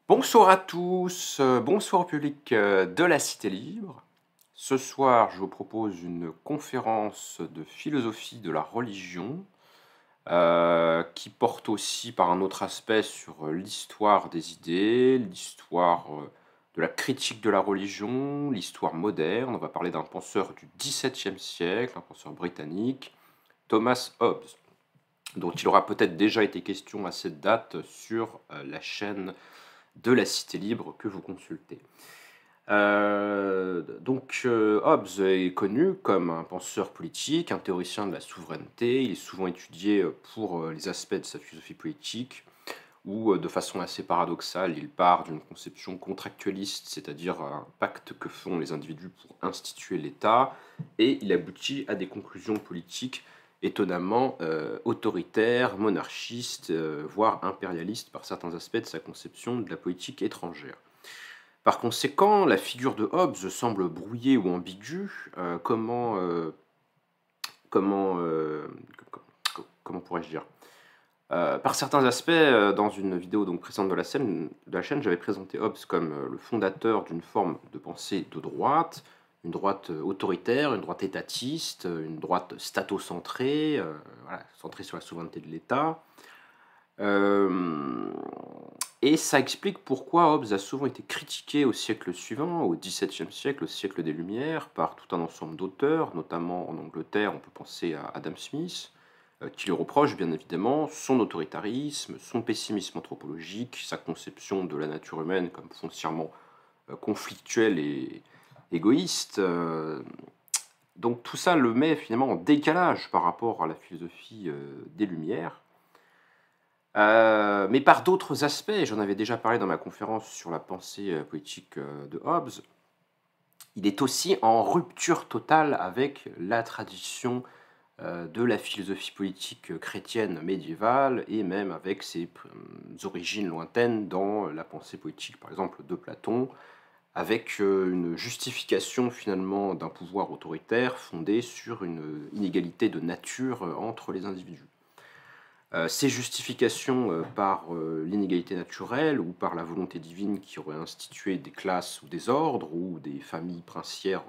Bonsoir à tous, bonsoir au public de la Cité Libre. Ce soir, je vous propose une conférence de philosophie de la religion qui porte aussi par un autre aspect sur l'histoire des idées, l'histoire de la critique de la religion, l'histoire moderne. On va parler d'un penseur du XVIIe siècle, un penseur britannique, Thomas Hobbes, dont il aura peut-être déjà été question à cette date sur la chaîne de la Cité Libre que vous consultez. Hobbes est connu comme un penseur politique, un théoricien de la souveraineté. Il est souvent étudié pour les aspects de sa philosophie politique, où de façon assez paradoxale, il part d'une conception contractualiste, c'est-à-dire un pacte que font les individus pour instituer l'État, et il aboutit à des conclusions politiques étonnamment autoritaires, monarchistes, voire impérialistes par certains aspects de sa conception de la politique étrangère. Par conséquent, la figure de Hobbes semble brouillée ou ambiguë. Comment pourrais-je dire? Par certains aspects, dans une vidéo donc précédente de la chaîne, j'avais présenté Hobbes comme le fondateur d'une forme de pensée de droite, une droite autoritaire, une droite étatiste, une droite statocentrée, voilà, centrée sur la souveraineté de l'État. Et ça explique pourquoi Hobbes a souvent été critiqué au siècle suivant, au XVIIe siècle, au siècle des Lumières, par tout un ensemble d'auteurs, notamment en Angleterre, on peut penser à Adam Smith, qui lui reproche bien évidemment son autoritarisme, son pessimisme anthropologique, sa conception de la nature humaine comme foncièrement conflictuelle et égoïste. Donc tout ça le met finalement en décalage par rapport à la philosophie des Lumières. Mais par d'autres aspects, et j'en avais déjà parlé dans ma conférence sur la pensée politique de Hobbes, il est aussi en rupture totale avec la tradition de la philosophie politique chrétienne médiévale et même avec ses origines lointaines dans la pensée politique, par exemple, de Platon, avec une justification finalement d'un pouvoir autoritaire fondé sur une inégalité de nature entre les individus. Ces justifications par l'inégalité naturelle ou par la volonté divine qui aurait institué des classes ou des ordres ou des familles princières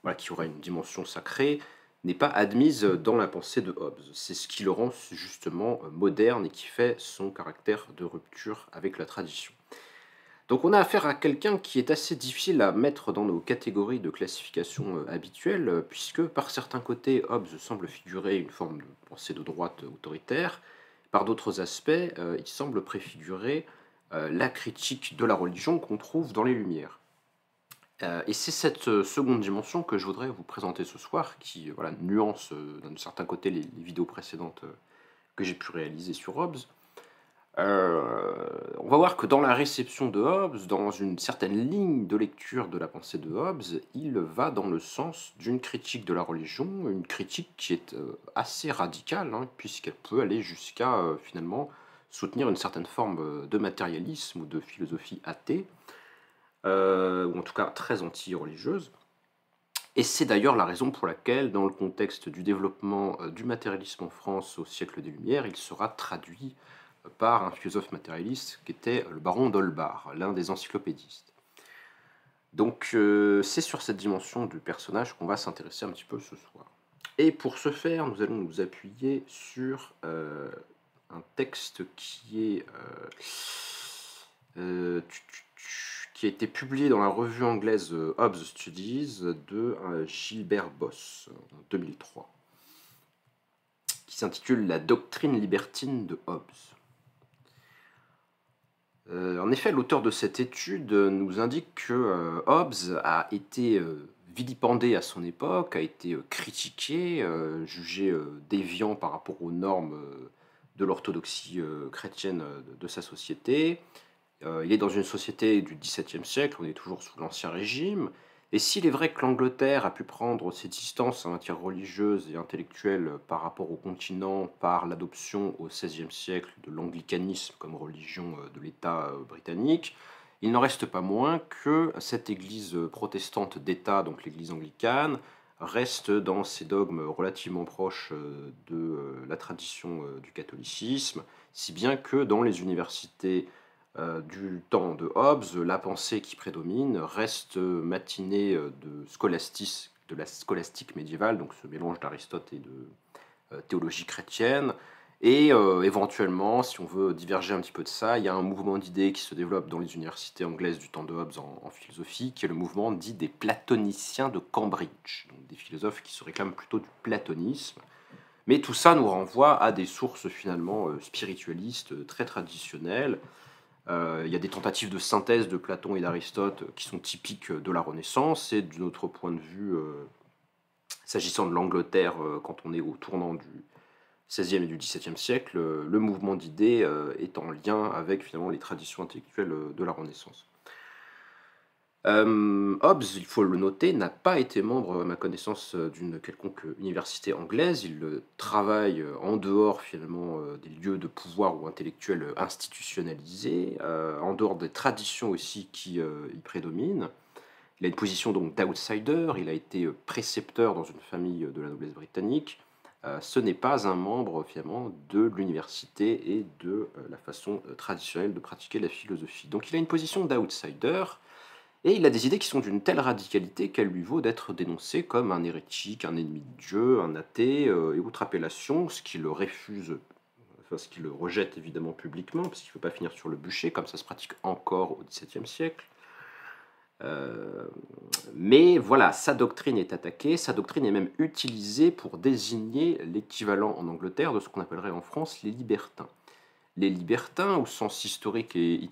voilà, qui auraient une dimension sacrée n'est pas admise dans la pensée de Hobbes. C'est ce qui le rend justement moderne et qui fait son caractère de rupture avec la tradition. Donc on a affaire à quelqu'un qui est assez difficile à mettre dans nos catégories de classification habituelles, puisque par certains côtés, Hobbes semble figurer une forme de pensée de droite autoritaire, par d'autres aspects, il semble préfigurer la critique de la religion qu'on trouve dans les Lumières. Et c'est cette seconde dimension que je voudrais vous présenter ce soir, qui voilà, nuance d'un certain côté les vidéos précédentes que j'ai pu réaliser sur Hobbes. On va voir que dans la réception de Hobbes, dans une certaine ligne de lecture de la pensée de Hobbes, il va dans le sens d'une critique de la religion, une critique qui est assez radicale, hein, puisqu'elle peut aller jusqu'à finalement soutenir une certaine forme de matérialisme ou de philosophie athée, ou en tout cas très anti-religieuse. Et c'est d'ailleurs la raison pour laquelle, dans le contexte du développement du matérialisme en France au siècle des Lumières, il sera traduit par un philosophe matérialiste qui était le baron d'Holbach, l'un des encyclopédistes. Donc c'est sur cette dimension du personnage qu'on va s'intéresser un petit peu ce soir. Et pour ce faire, nous allons nous appuyer sur un texte qui a été publié dans la revue anglaise Hobbes Studies de Gilbert Boss en 2003, qui s'intitule La doctrine libertine de Hobbes. En effet, l'auteur de cette étude nous indique que Hobbes a été vilipendé à son époque, a été critiqué, jugé déviant par rapport aux normes de l'orthodoxie chrétienne de sa société. Il est dans une société du XVIIe siècle, on est toujours sous l'Ancien Régime, et s'il est vrai que l'Angleterre a pu prendre ses distances en matière religieuse et intellectuelle par rapport au continent par l'adoption au XVIe siècle de l'anglicanisme comme religion de l'État britannique, il n'en reste pas moins que cette église protestante d'État, donc l'église anglicane, reste dans ses dogmes relativement proches de la tradition du catholicisme, si bien que dans les universités du temps de Hobbes, la pensée qui prédomine reste matinée de la scolastique médiévale, donc ce mélange d'Aristote et de théologie chrétienne. Et éventuellement, si on veut diverger un petit peu de ça, il y a un mouvement d'idées qui se développe dans les universités anglaises du temps de Hobbes en philosophie, qui est le mouvement dit des platoniciens de Cambridge, donc des philosophes qui se réclament plutôt du platonisme. Mais tout ça nous renvoie à des sources finalement spiritualistes très traditionnelles. Il y a des tentatives de synthèse de Platon et d'Aristote qui sont typiques de la Renaissance, et d'un autre point de vue, s'agissant de l'Angleterre, quand on est au tournant du XVIe et du XVIIe siècle, le mouvement d'idées est en lien avec finalement les traditions intellectuelles de la Renaissance. Hobbes, il faut le noter, n'a pas été membre, à ma connaissance, d'une quelconque université anglaise. Il travaille en dehors finalement des lieux de pouvoir ou intellectuels institutionnalisés, en dehors des traditions aussi qui y prédominent. Il a une position donc d'outsider, il a été précepteur dans une famille de la noblesse britannique. Ce n'est pas un membre finalement de l'université et de la façon traditionnelle de pratiquer la philosophie. Donc il a une position d'outsider, et il a des idées qui sont d'une telle radicalité qu'elle lui vaut d'être dénoncé comme un hérétique, un ennemi de Dieu, un athée et autres appellations, ce qui le refuse, enfin ce qui le rejette évidemment publiquement, parce qu'il ne veut pas finir sur le bûcher, comme ça se pratique encore au XVIIe siècle. Mais voilà, sa doctrine est attaquée, sa doctrine est même utilisée pour désigner l'équivalent en Angleterre de ce qu'on appellerait en France les libertins. Les libertins, au sens historique et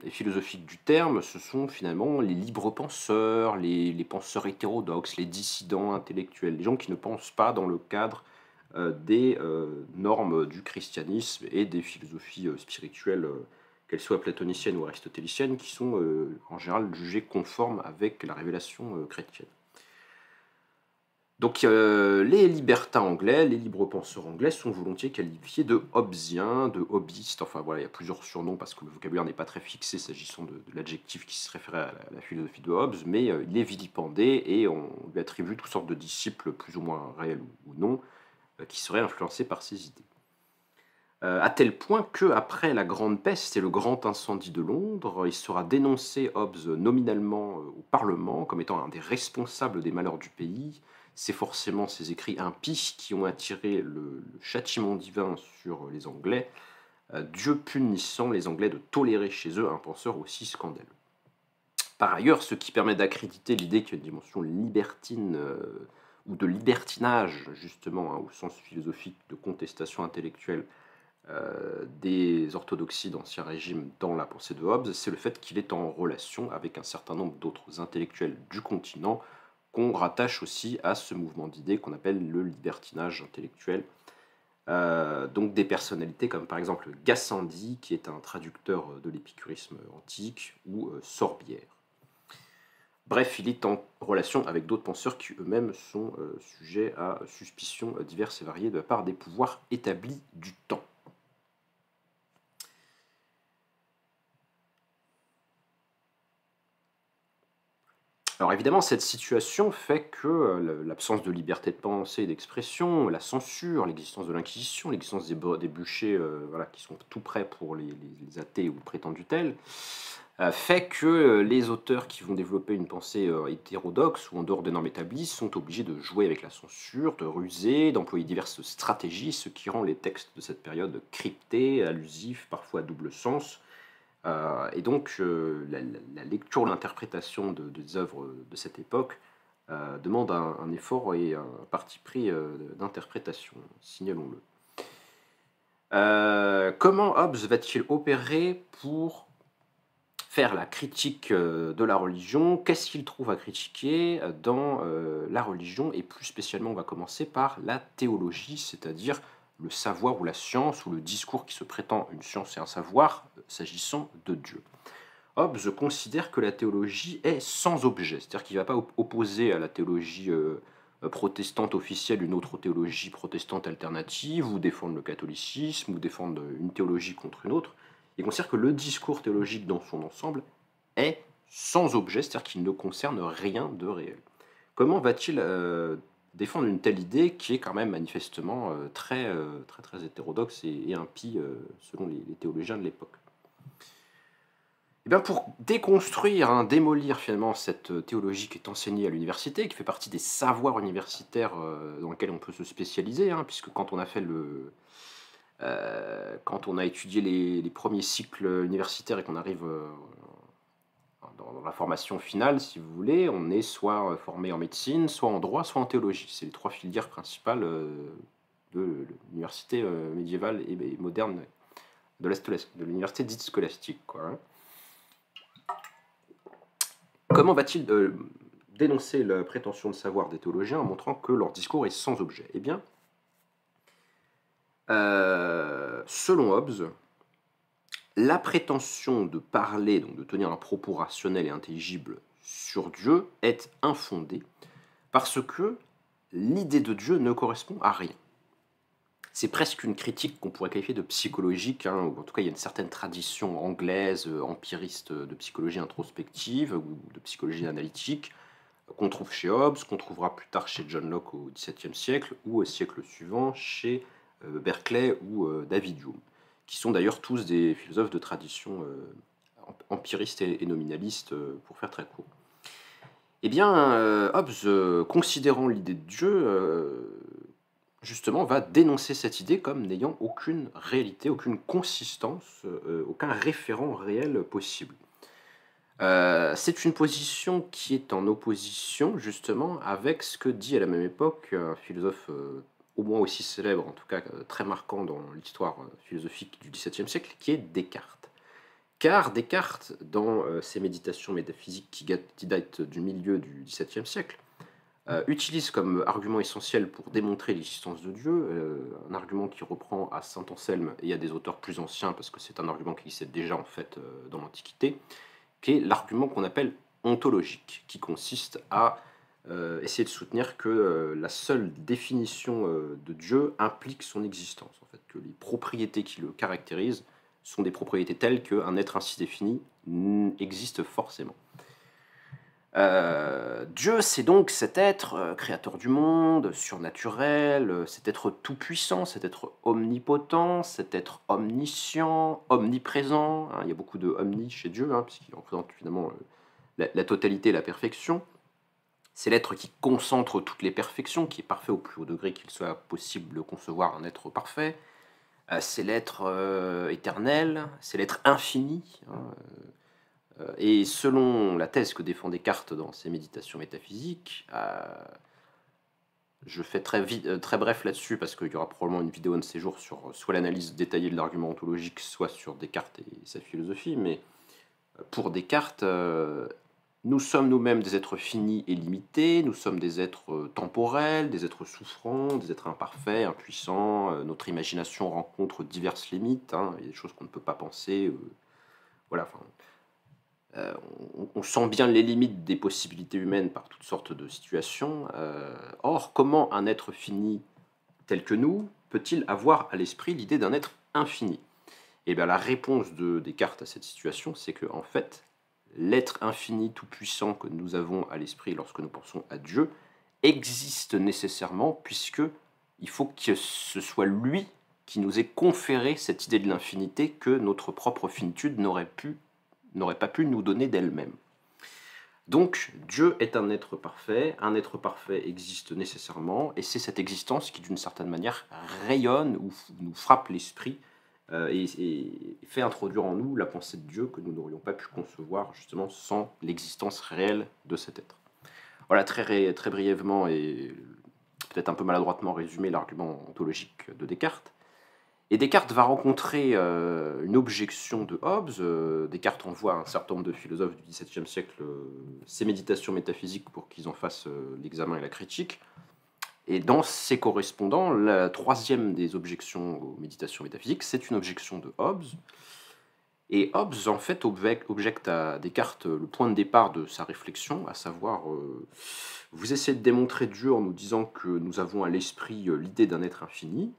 et philosophique du terme, ce sont finalement les libres penseurs, les penseurs hétérodoxes, les dissidents intellectuels, les gens qui ne pensent pas dans le cadre des normes du christianisme et des philosophies spirituelles, qu'elles soient platoniciennes ou aristotéliciennes, qui sont en général jugées conformes avec la révélation chrétienne. Donc les libertins anglais, les libres penseurs anglais sont volontiers qualifiés de hobbesiens, de hobbistes, enfin voilà, il y a plusieurs surnoms parce que le vocabulaire n'est pas très fixé s'agissant de l'adjectif qui se référait à la philosophie de Hobbes, mais il est vilipendé et on lui attribue toutes sortes de disciples plus ou moins réels ou non qui seraient influencés par ses idées. À tel point qu'après la Grande Peste et le Grand Incendie de Londres, il sera dénoncé Hobbes nominalement au Parlement comme étant un des responsables des malheurs du pays. C'est forcément ces écrits impies qui ont attiré le châtiment divin sur les Anglais, Dieu punissant les Anglais de tolérer chez eux un penseur aussi scandaleux. Par ailleurs, ce qui permet d'accréditer l'idée qu'il y a une dimension libertine ou de libertinage, justement, au sens philosophique de contestation intellectuelle, des orthodoxies d'Ancien Régime dans la pensée de Hobbes, c'est le fait qu'il est en relation avec un certain nombre d'autres intellectuels du continent qu'on rattache aussi à ce mouvement d'idées qu'on appelle le libertinage intellectuel. Donc des personnalités comme par exemple Gassendi, qui est un traducteur de l'épicurisme antique, ou Sorbière. Bref, il est en relation avec d'autres penseurs qui eux-mêmes sont sujets à suspicions diverses et variées de la part des pouvoirs établis du temps. Alors évidemment, cette situation fait que l'absence de liberté de pensée et d'expression, la censure, l'existence de l'Inquisition, l'existence des bûchers voilà, qui sont tout prêts pour les athées ou prétendus tels, fait que les auteurs qui vont développer une pensée hétérodoxe ou en dehors des normes établies sont obligés de jouer avec la censure, de ruser, d'employer diverses stratégies, ce qui rend les textes de cette période cryptés, allusifs, parfois à double sens. Et donc, la lecture ou l'interprétation des œuvres de cette époque demande un effort et un parti pris d'interprétation, signalons-le. Comment Hobbes va-t-il opérer pour faire la critique de la religion? Qu'est-ce qu'il trouve à critiquer dans la religion? Et plus spécialement, on va commencer par la théologie, c'est-à-dire le savoir ou la science, ou le discours qui se prétend une science et un savoir, s'agissant de Dieu. Hobbes considère que la théologie est sans objet, c'est-à-dire qu'il ne va pas opposer à la théologie protestante officielle une autre théologie protestante alternative, ou défendre le catholicisme, ou défendre une théologie contre une autre. Il considère que le discours théologique dans son ensemble est sans objet, c'est-à-dire qu'il ne concerne rien de réel. Comment va-t-il défendre une telle idée qui est quand même manifestement très hétérodoxe et impie selon les théologiens de l'époque? Eh bien, pour déconstruire, hein, démolir finalement cette théologie qui est enseignée à l'université, qui fait partie des savoirs universitaires dans lesquels on peut se spécialiser, hein, puisque quand on a fait quand on a étudié les premiers cycles universitaires et qu'on arrive dans la formation finale, si vous voulez, on est soit formé en médecine, soit en droit, soit en théologie. C'est les trois filières principales de l'université médiévale et moderne de l'université dite scolastique, quoi, hein. Comment va-t-il dénoncer la prétention de savoir des théologiens en montrant que leur discours est sans objet? Eh bien, selon Hobbes, la prétention de parler, donc de tenir un propos rationnel et intelligible sur Dieu, est infondée parce que l'idée de Dieu ne correspond à rien. C'est presque une critique qu'on pourrait qualifier de psychologique, hein, ou en tout cas il y a une certaine tradition anglaise, empiriste de psychologie introspective ou de psychologie analytique qu'on trouve chez Hobbes, qu'on trouvera plus tard chez John Locke au XVIIe siècle ou au siècle suivant chez Berkeley ou David Hume, qui sont d'ailleurs tous des philosophes de tradition empiriste et nominaliste, pour faire très court. Eh bien, Hobbes, considérant l'idée de Dieu, justement, va dénoncer cette idée comme n'ayant aucune réalité, aucune consistance, aucun référent réel possible. C'est une position qui est en opposition, justement, avec ce que dit à la même époque un philosophe au moins aussi célèbre, en tout cas très marquant dans l'histoire philosophique du XVIIe siècle, qui est Descartes. Car Descartes, dans ses méditations métaphysiques qui datent du milieu du XVIIe siècle, utilise comme argument essentiel pour démontrer l'existence de Dieu, un argument qui reprend à saint Anselme et à des auteurs plus anciens, parce que c'est un argument qui existait déjà en fait dans l'Antiquité, qui est l'argument qu'on appelle ontologique, qui consiste à essayer de soutenir que la seule définition de Dieu implique son existence, en fait, que les propriétés qui le caractérisent sont des propriétés telles qu'un être ainsi défini existe forcément. Dieu, c'est donc cet être créateur du monde, surnaturel, cet être tout-puissant, cet être omnipotent, cet être omniscient, omniprésent, hein, il y a beaucoup de omni chez Dieu, hein, puisqu'il représente finalement la totalité et la perfection. C'est l'être qui concentre toutes les perfections, qui est parfait au plus haut degré qu'il soit possible de concevoir un être parfait. C'est l'être éternel, c'est l'être infini, hein, et selon la thèse que défend Descartes dans ses méditations métaphysiques, je fais très bref là-dessus parce qu'il y aura probablement une vidéo un de ces jours sur soit l'analyse détaillée de l'argument ontologique, soit sur Descartes et sa philosophie, mais pour Descartes, nous sommes nous-mêmes des êtres finis et limités, nous sommes des êtres temporels, des êtres souffrants, des êtres imparfaits, impuissants, notre imagination rencontre diverses limites, hein, il y a des choses qu'on ne peut pas penser, voilà, enfin, on sent bien les limites des possibilités humaines par toutes sortes de situations. Or, comment un être fini tel que nous peut-il avoir à l'esprit l'idée d'un être infini? Et bien, la réponse de Descartes à cette situation, c'est que, en fait, l'être infini tout-puissant que nous avons à l'esprit lorsque nous pensons à Dieu existe nécessairement, puisque il faut que ce soit lui qui nous ait conféré cette idée de l'infinité que notre propre finitude n'aurait pas pu nous donner d'elle-même. Donc, Dieu est un être parfait existe nécessairement, et c'est cette existence qui, d'une certaine manière, rayonne ou nous frappe l'esprit et fait introduire en nous la pensée de Dieu que nous n'aurions pas pu concevoir, justement, sans l'existence réelle de cet être. Voilà, très brièvement et peut-être un peu maladroitement résumé l'argument ontologique de Descartes. Et Descartes va rencontrer une objection de Hobbes. Descartes envoie un certain nombre de philosophes du XVIIe siècle ses méditations métaphysiques pour qu'ils en fassent l'examen et la critique. Et dans ces correspondants, la troisième des objections aux méditations métaphysiques, c'est une objection de Hobbes. Et Hobbes, en fait, objecte à Descartes le point de départ de sa réflexion, à savoir, vous essayez de démontrer Dieu en nous disant que nous avons à l'esprit l'idée d'un être infini.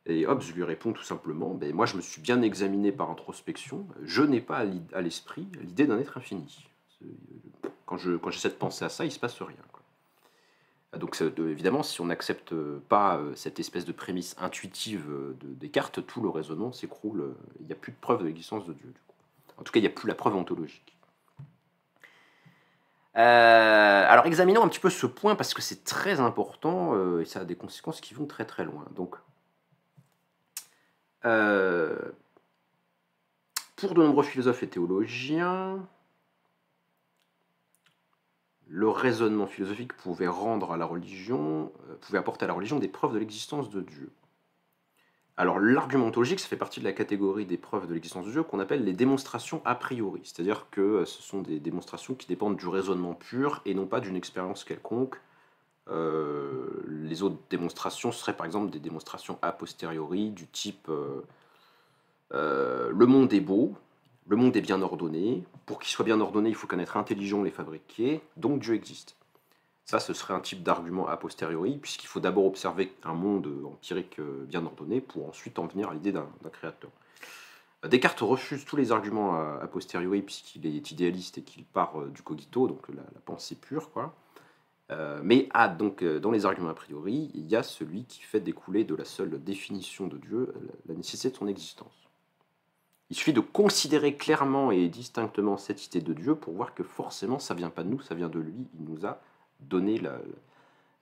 Et Hobbes lui répond tout simplement, ben, moi je me suis bien examiné par introspection, je n'ai pas à l'esprit l'idée d'un être infini. Quand j'essaie de penser à ça, il ne se passe rien, quoi. Donc évidemment, si on n'accepte pas cette espèce de prémisse intuitive de Descartes, tout le raisonnement s'écroule, il n'y a plus de preuve de l'existence de Dieu. Du coup. En tout cas, il n'y a plus la preuve ontologique. Alors, examinons un petit peu ce point parce que c'est très important et ça a des conséquences qui vont très très loin. Donc, pour de nombreux philosophes et théologiens, le raisonnement philosophique pouvait apporter à la religion des preuves de l'existence de Dieu. Alors, l'argument ontologique, ça fait partie de la catégorie des preuves de l'existence de Dieu qu'on appelle les démonstrations a priori. C'est-à-dire que ce sont des démonstrations qui dépendent du raisonnement pur et non pas d'une expérience quelconque. Les autres démonstrations seraient par exemple des démonstrations a posteriori du type le monde est beau, le monde est bien ordonné. Pour qu'il soit bien ordonné, il faut qu'un être intelligent l'ait fabriqué, donc Dieu existe. Ça, ce serait un type d'argument a posteriori, puisqu'il faut d'abord observer un monde empirique bien ordonné pour ensuite en venir à l'idée d'un créateur. Descartes refuse tous les arguments a posteriori, puisqu'il est idéaliste et qu'il part du cogito, donc la pensée pure, quoi. Mais dans les arguments a priori, il y a celui qui fait découler de la seule définition de Dieu la nécessité de son existence. Il suffit de considérer clairement et distinctement cette idée de Dieu pour voir que forcément ça vient pas de nous, ça vient de lui, il nous a donné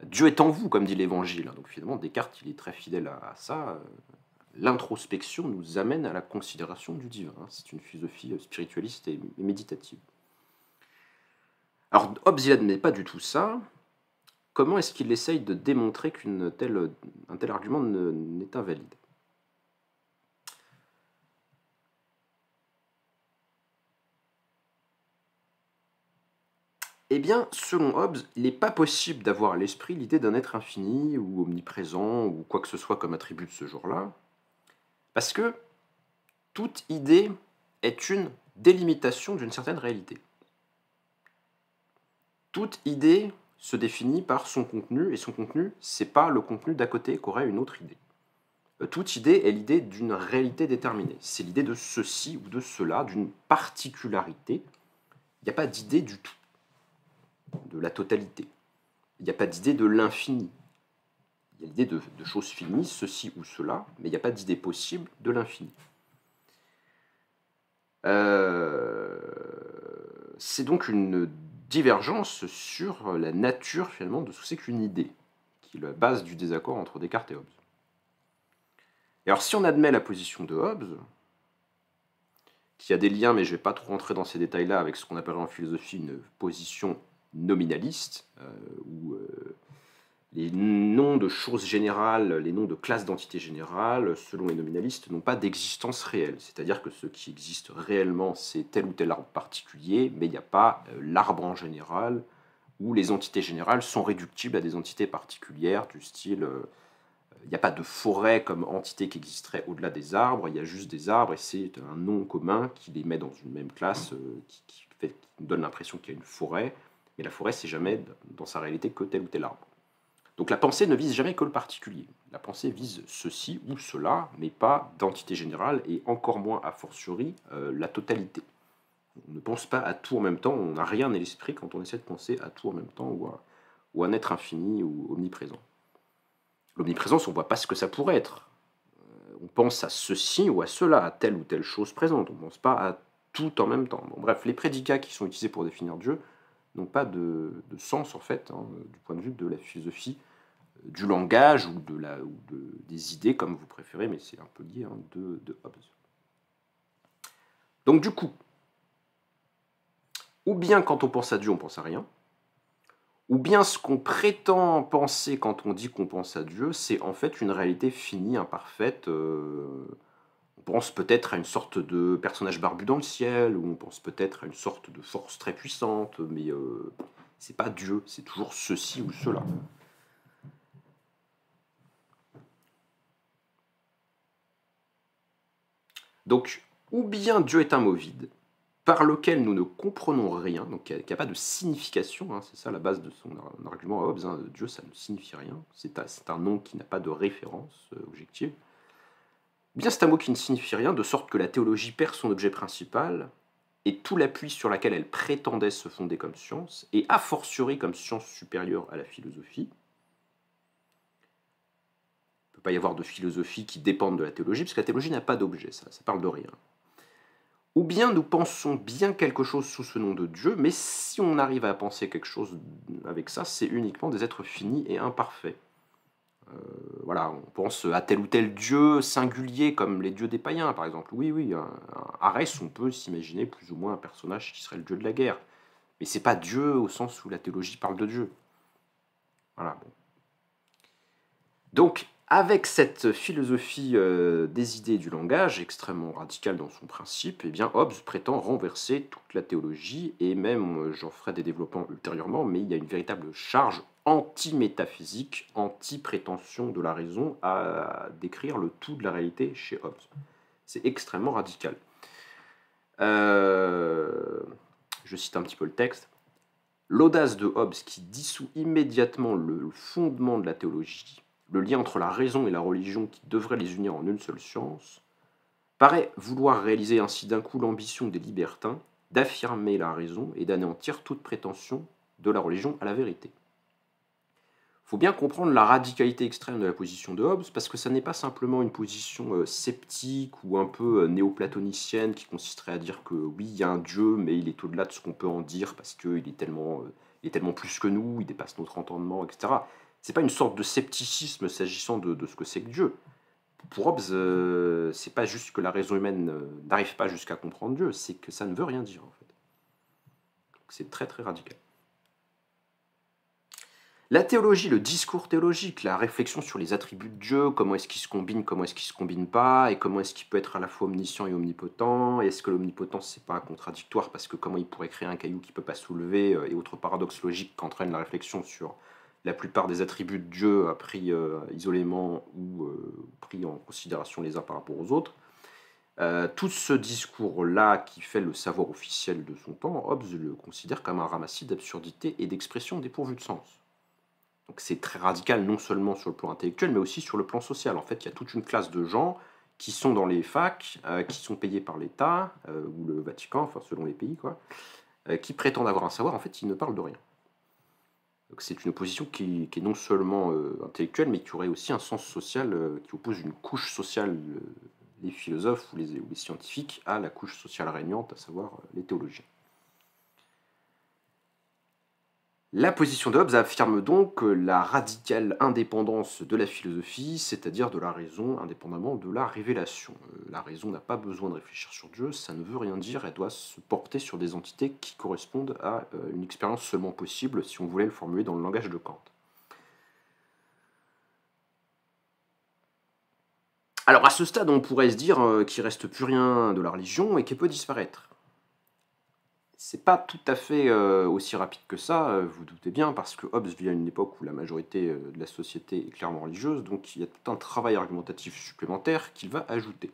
Dieu est en vous, comme dit l'Évangile. Donc finalement, Descartes, il est très fidèle à ça. L'introspection nous amène à la considération du divin. C'est une philosophie spiritualiste et méditative. Alors Hobbes, il n'admet pas du tout ça. Comment est-ce qu'il essaye de démontrer qu'un tel argument n'est invalide ? Eh bien, selon Hobbes, il n'est pas possible d'avoir à l'esprit l'idée d'un être infini ou omniprésent ou quoi que ce soit comme attribut de ce genre-là, parce que toute idée est une délimitation d'une certaine réalité. Toute idée se définit par son contenu, et son contenu, c'est pas le contenu d'à côté qu'aurait une autre idée. Toute idée est l'idée d'une réalité déterminée. C'est l'idée de ceci ou de cela, d'une particularité. Il n'y a pas d'idée du tout, de la totalité. Il n'y a pas d'idée de l'infini. Il y a l'idée de choses finies, ceci ou cela, mais il n'y a pas d'idée possible de l'infini. C'est donc une divergence sur la nature, finalement, de ce que c'est qu'une idée, qui est la base du désaccord entre Descartes et Hobbes. Et alors, si on admet la position de Hobbes, qui a des liens, mais je ne vais pas trop rentrer dans ces détails-là, avec ce qu'on appellerait en philosophie une position nominaliste, où les noms de choses générales, les noms de classes d'entités générales, selon les nominalistes, n'ont pas d'existence réelle. C'est-à-dire que ce qui existe réellement, c'est tel ou tel arbre particulier, mais il n'y a pas l'arbre en général, où les entités générales sont réductibles à des entités particulières, du style... il n'y a pas de forêt comme entité qui existerait au-delà des arbres, il y a juste des arbres, et c'est un nom commun qui les met dans une même classe, qui donne l'impression qu'il y a une forêt, mais la forêt, c'est jamais dans sa réalité que tel ou tel arbre. Donc la pensée ne vise jamais que le particulier. La pensée vise ceci ou cela, mais pas d'entité générale, et encore moins a fortiori la totalité. On ne pense pas à tout en même temps, on n'a rien à l'esprit quand on essaie de penser à tout en même temps, ou à un être infini ou omniprésent. L'omniprésence, on ne voit pas ce que ça pourrait être. On pense à ceci ou à cela, à telle ou telle chose présente. On ne pense pas à tout en même temps. Bon, bref, les prédicats qui sont utilisés pour définir Dieu n'ont pas de sens, en fait, du point de vue de la philosophie du langage ou des idées, comme vous préférez, mais c'est un peu lié, de Hobbes. Donc du coup, ou bien quand on pense à Dieu, on pense à rien, ou bien ce qu'on prétend penser quand on dit qu'on pense à Dieu, c'est en fait une réalité finie, imparfaite. On pense peut-être à une sorte de personnage barbu dans le ciel, ou on pense peut-être à une sorte de force très puissante, mais c'est pas Dieu, c'est toujours ceci ou cela. Donc, ou bien Dieu est un mot vide, par lequel nous ne comprenons rien, donc qui n'a pas de signification, c'est ça la base de son argument à Hobbes, Dieu ça ne signifie rien, c'est un nom qui n'a pas de référence objective. Bien c'est un mot qui ne signifie rien, de sorte que la théologie perd son objet principal, et tout l'appui sur lequel elle prétendait se fonder comme science, et a fortiori comme science supérieure à la philosophie. Il ne peut pas y avoir de philosophie qui dépende de la théologie, parce que la théologie n'a pas d'objet, ça parle de rien. Ou bien nous pensons bien quelque chose sous ce nom de Dieu, mais si on arrive à penser quelque chose avec ça, c'est uniquement des êtres finis et imparfaits. Voilà, on pense à tel ou tel dieu singulier, comme les dieux des païens, par exemple. Oui, oui, Arès, on peut s'imaginer plus ou moins un personnage qui serait le dieu de la guerre. Mais c'est pas Dieu au sens où la théologie parle de Dieu. Voilà. Bon. Donc, avec cette philosophie des idées et du langage, extrêmement radicale dans son principe, eh bien, Hobbes prétend renverser toute la théologie, et même, j'en ferai des développements ultérieurement, mais il y a une véritable charge anti-métaphysique, anti-prétention de la raison à décrire le tout de la réalité chez Hobbes. C'est extrêmement radical. Je cite un petit peu le texte. L'audace de Hobbes qui dissout immédiatement le fondement de la théologie, le lien entre la raison et la religion qui devrait les unir en une seule science, paraît vouloir réaliser ainsi d'un coup l'ambition des libertins d'affirmer la raison et d'anéantir toute prétention de la religion à la vérité. Il faut bien comprendre la radicalité extrême de la position de Hobbes, parce que ça n'est pas simplement une position sceptique ou un peu néoplatonicienne qui consisterait à dire que oui, il y a un Dieu, mais il est au-delà de ce qu'on peut en dire parce qu'il est tellement plus que nous, il dépasse notre entendement, etc. C'est pas une sorte de scepticisme s'agissant de ce que c'est que Dieu. Pour Hobbes, c'est pas juste que la raison humaine n'arrive pas jusqu'à comprendre Dieu, c'est que ça ne veut rien dire en fait. C'est très très radical. La théologie, le discours théologique, la réflexion sur les attributs de Dieu, comment est-ce qu'il se combine, comment est-ce qu'il se combine pas, et comment est-ce qu'il peut être à la fois omniscient et omnipotent, et est-ce que l'omnipotence c'est pas contradictoire, parce que comment il pourrait créer un caillou qui peut pas soulever, et autres paradoxes logiques qu'entraîne la réflexion sur la plupart des attributs de Dieu pris isolément ou pris en considération les uns par rapport aux autres. Tout ce discours-là, qui fait le savoir officiel de son temps, Hobbes le considère comme un ramassis d'absurdités et d'expressions dépourvues de sens. Donc c'est très radical non seulement sur le plan intellectuel, mais aussi sur le plan social. En fait, il y a toute une classe de gens qui sont dans les facs, qui sont payés par l'État, ou le Vatican, enfin selon les pays, quoi, qui prétendent avoir un savoir, en fait, ils ne parlent de rien. Donc c'est une opposition qui est non seulement intellectuelle, mais qui aurait aussi un sens social, qui oppose une couche sociale, les philosophes ou les scientifiques, à la couche sociale régnante, à savoir les théologiens. La position de Hobbes affirme donc la radicale indépendance de la philosophie, c'est-à-dire de la raison, indépendamment de la révélation. La raison n'a pas besoin de réfléchir sur Dieu, ça ne veut rien dire, elle doit se porter sur des entités qui correspondent à une expérience seulement possible, si on voulait le formuler dans le langage de Kant. Alors à ce stade, on pourrait se dire qu'il ne reste plus rien de la religion et qu'elle peut disparaître. C'est pas tout à fait aussi rapide que ça, vous doutez bien, parce que Hobbes vit à une époque où la majorité de la société est clairement religieuse, donc il y a tout un travail argumentatif supplémentaire qu'il va ajouter.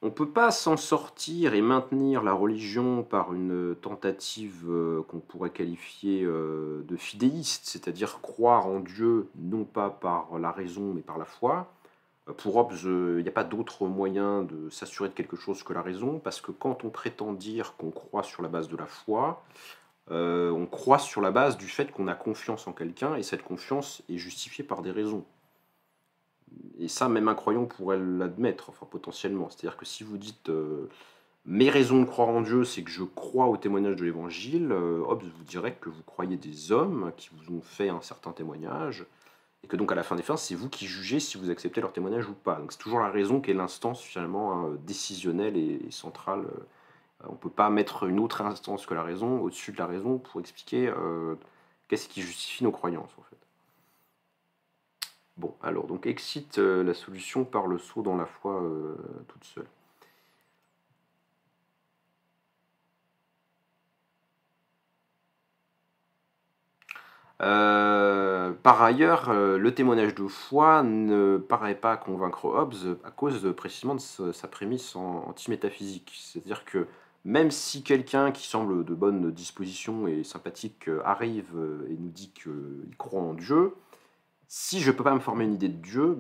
On ne peut pas s'en sortir et maintenir la religion par une tentative qu'on pourrait qualifier de fidéiste, c'est-à-dire croire en Dieu non pas par la raison mais par la foi. Pour Hobbes, il n'y a pas d'autre moyen de s'assurer de quelque chose que la raison, parce que quand on prétend dire qu'on croit sur la base de la foi, on croit sur la base du fait qu'on a confiance en quelqu'un, et cette confiance est justifiée par des raisons. Et ça, même un croyant pourrait l'admettre, enfin potentiellement. C'est-à-dire que si vous dites mes raisons de croire en Dieu, c'est que je crois au témoignage de l'Évangile, Hobbes vous dirait que vous croyez des hommes qui vous ont fait un certain témoignage, et que donc à la fin des fins, c'est vous qui jugez si vous acceptez leur témoignage ou pas. Donc c'est toujours la raison qui est l'instance finalement décisionnelle et centrale. On ne peut pas mettre une autre instance que la raison au-dessus de la raison pour expliquer qu'est-ce qui justifie nos croyances en fait. Bon, alors, donc excite la solution par le saut dans la foi toute seule. Par ailleurs, le témoignage de foi ne paraît pas convaincre Hobbes à cause précisément de sa prémisse anti-métaphysique. C'est-à-dire que même si quelqu'un qui semble de bonne disposition et sympathique arrive et nous dit qu'il croit en Dieu, si je ne peux pas me former une idée de Dieu,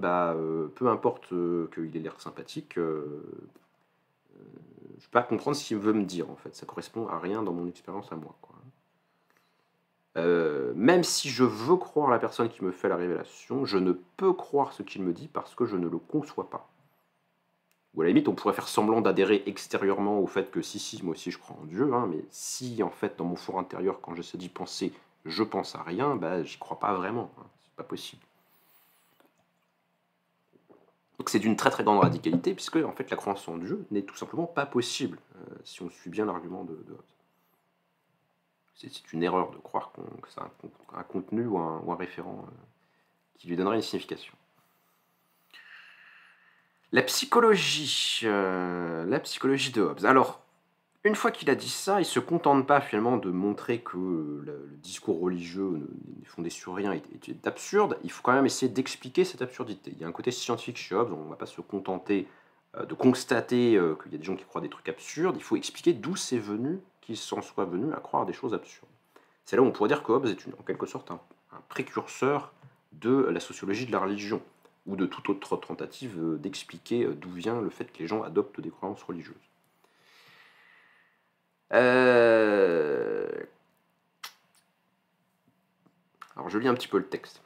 peu importe qu'il ait l'air sympathique, je ne peux pas comprendre ce qu'il veut me dire en fait. Ça correspond à rien dans mon expérience à moi, quoi. Même si je veux croire la personne qui me fait la révélation, je ne peux croire ce qu'il me dit parce que je ne le conçois pas. Ou à la limite, on pourrait faire semblant d'adhérer extérieurement au fait que si, moi aussi je crois en Dieu, hein, mais si en fait dans mon fort intérieur, quand j'essaie d'y penser, je pense à rien, bah j'y crois pas vraiment, hein, c'est pas possible. Donc c'est d'une très très grande radicalité, puisque en fait la croyance en Dieu n'est tout simplement pas possible, si on suit bien l'argument de Hobbes. C'est une erreur de croire que c'est un contenu ou un référent qui lui donnerait une signification. La psychologie de Hobbes. Alors, une fois qu'il a dit ça, il ne se contente pas finalement de montrer que le discours religieux fondé sur rien est absurde, il faut quand même essayer d'expliquer cette absurdité. Il y a un côté scientifique chez Hobbes, on ne va pas se contenter de constater qu'il y a des gens qui croient des trucs absurdes, il faut expliquer d'où c'est venu qu'ils s'en soient venus à croire des choses absurdes. C'est là où on pourrait dire que Hobbes est en quelque sorte un précurseur de la sociologie de la religion, ou de toute autre tentative d'expliquer d'où vient le fait que les gens adoptent des croyances religieuses. Alors je lis un petit peu le texte.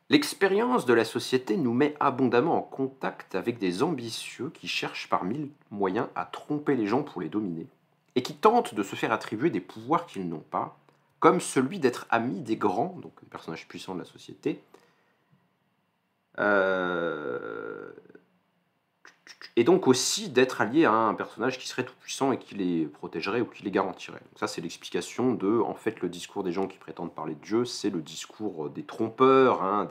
L'expérience de la société nous met abondamment en contact avec des ambitieux qui cherchent par mille moyens à tromper les gens pour les dominer, et qui tentent de se faire attribuer des pouvoirs qu'ils n'ont pas, comme celui d'être amis des grands, donc des personnages puissants de la société, et donc aussi d'être allié à un personnage qui serait tout puissant et qui les protégerait ou qui les garantirait. Donc ça, c'est l'explication de, en fait, le discours des gens qui prétendent parler de Dieu, c'est le discours des trompeurs, hein,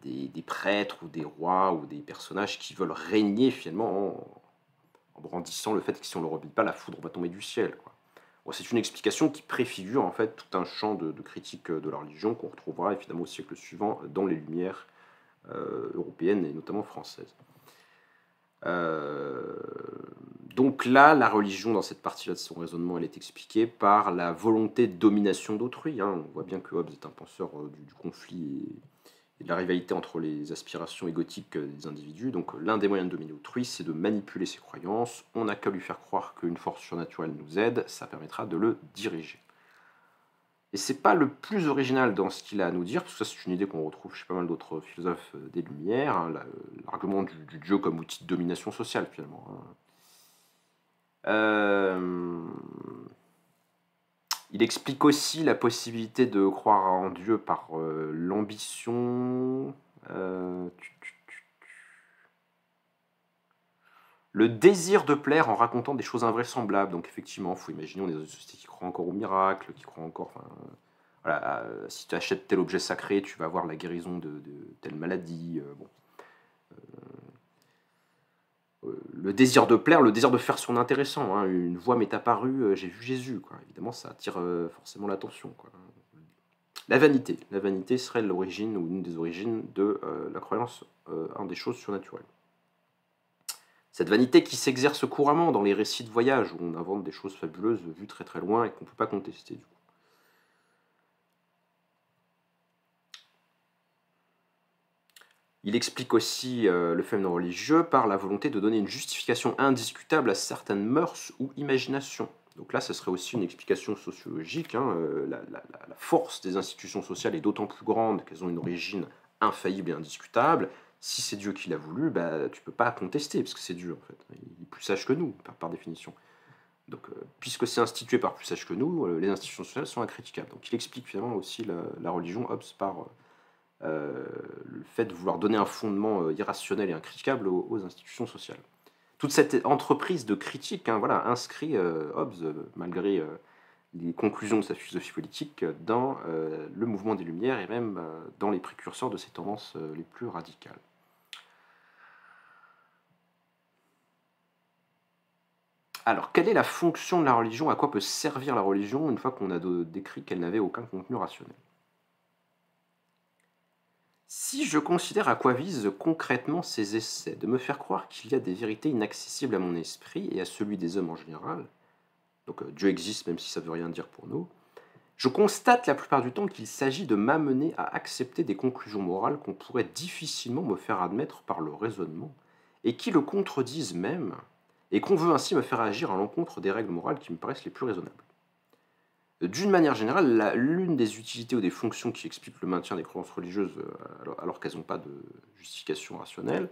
des prêtres ou des rois ou des personnages qui veulent régner finalement en brandissant le fait que si on ne le rebelle pas, la foudre va tomber du ciel, quoi. Bon, c'est une explication qui préfigure en fait tout un champ de critique de la religion qu'on retrouvera évidemment au siècle suivant dans les Lumières européennes et notamment françaises. Donc là, la religion, dans cette partie-là de son raisonnement, elle est expliquée par la volonté de domination d'autrui, hein. On voit bien que Hobbes est un penseur du conflit et de la rivalité entre les aspirations égotiques des individus. Donc l'un des moyens de dominer autrui, c'est de manipuler ses croyances. On n'a qu'à lui faire croire qu'une force surnaturelle nous aide, ça permettra de le diriger. Et c'est pas le plus original dans ce qu'il a à nous dire, parce que ça c'est une idée qu'on retrouve chez pas mal d'autres philosophes des Lumières, hein, l'argument du Dieu comme outil de domination sociale finalement, hein. Il explique aussi la possibilité de croire en Dieu par l'ambition, le désir de plaire en racontant des choses invraisemblables. Donc effectivement, il faut imaginer, on est dans une société qui croit encore au miracle, qui croit encore... Voilà, si tu achètes tel objet sacré, tu vas avoir la guérison de telle maladie. Le désir de plaire, le désir de faire son intéressant. Hein. Une voix m'est apparue, j'ai vu Jésus. Quoi. Évidemment, ça attire forcément l'attention. Quoi. La vanité serait l'origine ou une des origines de la croyance en des choses surnaturelles. Cette vanité qui s'exerce couramment dans les récits de voyage, où on invente des choses fabuleuses vues très très loin et qu'on ne peut pas contester du coup. Il explique aussi le phénomène religieux par la volonté de donner une justification indiscutable à certaines mœurs ou imaginations. Donc là, ce serait aussi une explication sociologique. Hein, la force des institutions sociales est d'autant plus grande qu'elles ont une origine infaillible et indiscutable. Si c'est Dieu qui l'a voulu, bah, tu ne peux pas contester, parce que c'est Dieu, en fait. Il est plus sage que nous, par définition. Donc, puisque c'est institué par plus sage que nous, les institutions sociales sont incriticables. Donc il explique finalement aussi la religion, Hobbes, par... le fait de vouloir donner un fondement irrationnel et incriticable aux institutions sociales. Toute cette entreprise de critique, hein, voilà, inscrit Hobbes, malgré les conclusions de sa philosophie politique, dans le mouvement des Lumières et même dans les précurseurs de ces tendances les plus radicales. Alors, quelle est la fonction de la religion? À quoi peut servir la religion une fois qu'on a décrit qu'elle n'avait aucun contenu rationnel? Si je considère à quoi visent concrètement ces essais, de me faire croire qu'il y a des vérités inaccessibles à mon esprit et à celui des hommes en général, donc Dieu existe même si ça ne veut rien dire pour nous, je constate la plupart du temps qu'il s'agit de m'amener à accepter des conclusions morales qu'on pourrait difficilement me faire admettre par le raisonnement, et qui le contredisent même, et qu'on veut ainsi me faire agir à l'encontre des règles morales qui me paraissent les plus raisonnables. D'une manière générale, l'une des utilités ou des fonctions qui expliquent le maintien des croyances religieuses alors qu'elles n'ont pas de justification rationnelle,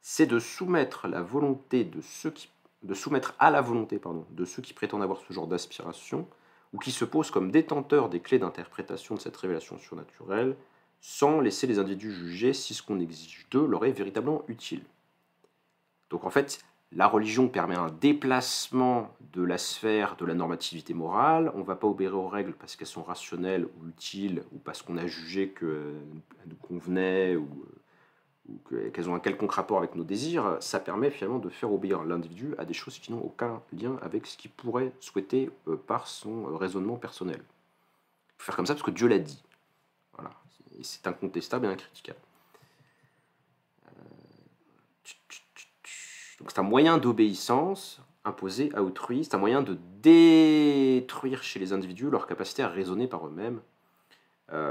c'est de soumettre à la volonté de ceux qui prétendent avoir ce genre d'aspiration ou qui se posent comme détenteurs des clés d'interprétation de cette révélation surnaturelle, sans laisser les individus juger si ce qu'on exige d'eux leur est véritablement utile. Donc en fait, la religion permet un déplacement de la sphère de la normativité morale. On ne va pas obéir aux règles parce qu'elles sont rationnelles ou utiles, ou parce qu'on a jugé qu'elles nous convenaient, ou qu'elles ont un quelconque rapport avec nos désirs. Ça permet finalement de faire obéir l'individu à des choses qui n'ont aucun lien avec ce qu'il pourrait souhaiter par son raisonnement personnel. Il faut faire comme ça parce que Dieu l'a dit. Voilà. C'est incontestable et incritiquable. Donc c'est un moyen d'obéissance imposé à autrui, c'est un moyen de détruire chez les individus leur capacité à raisonner par eux-mêmes.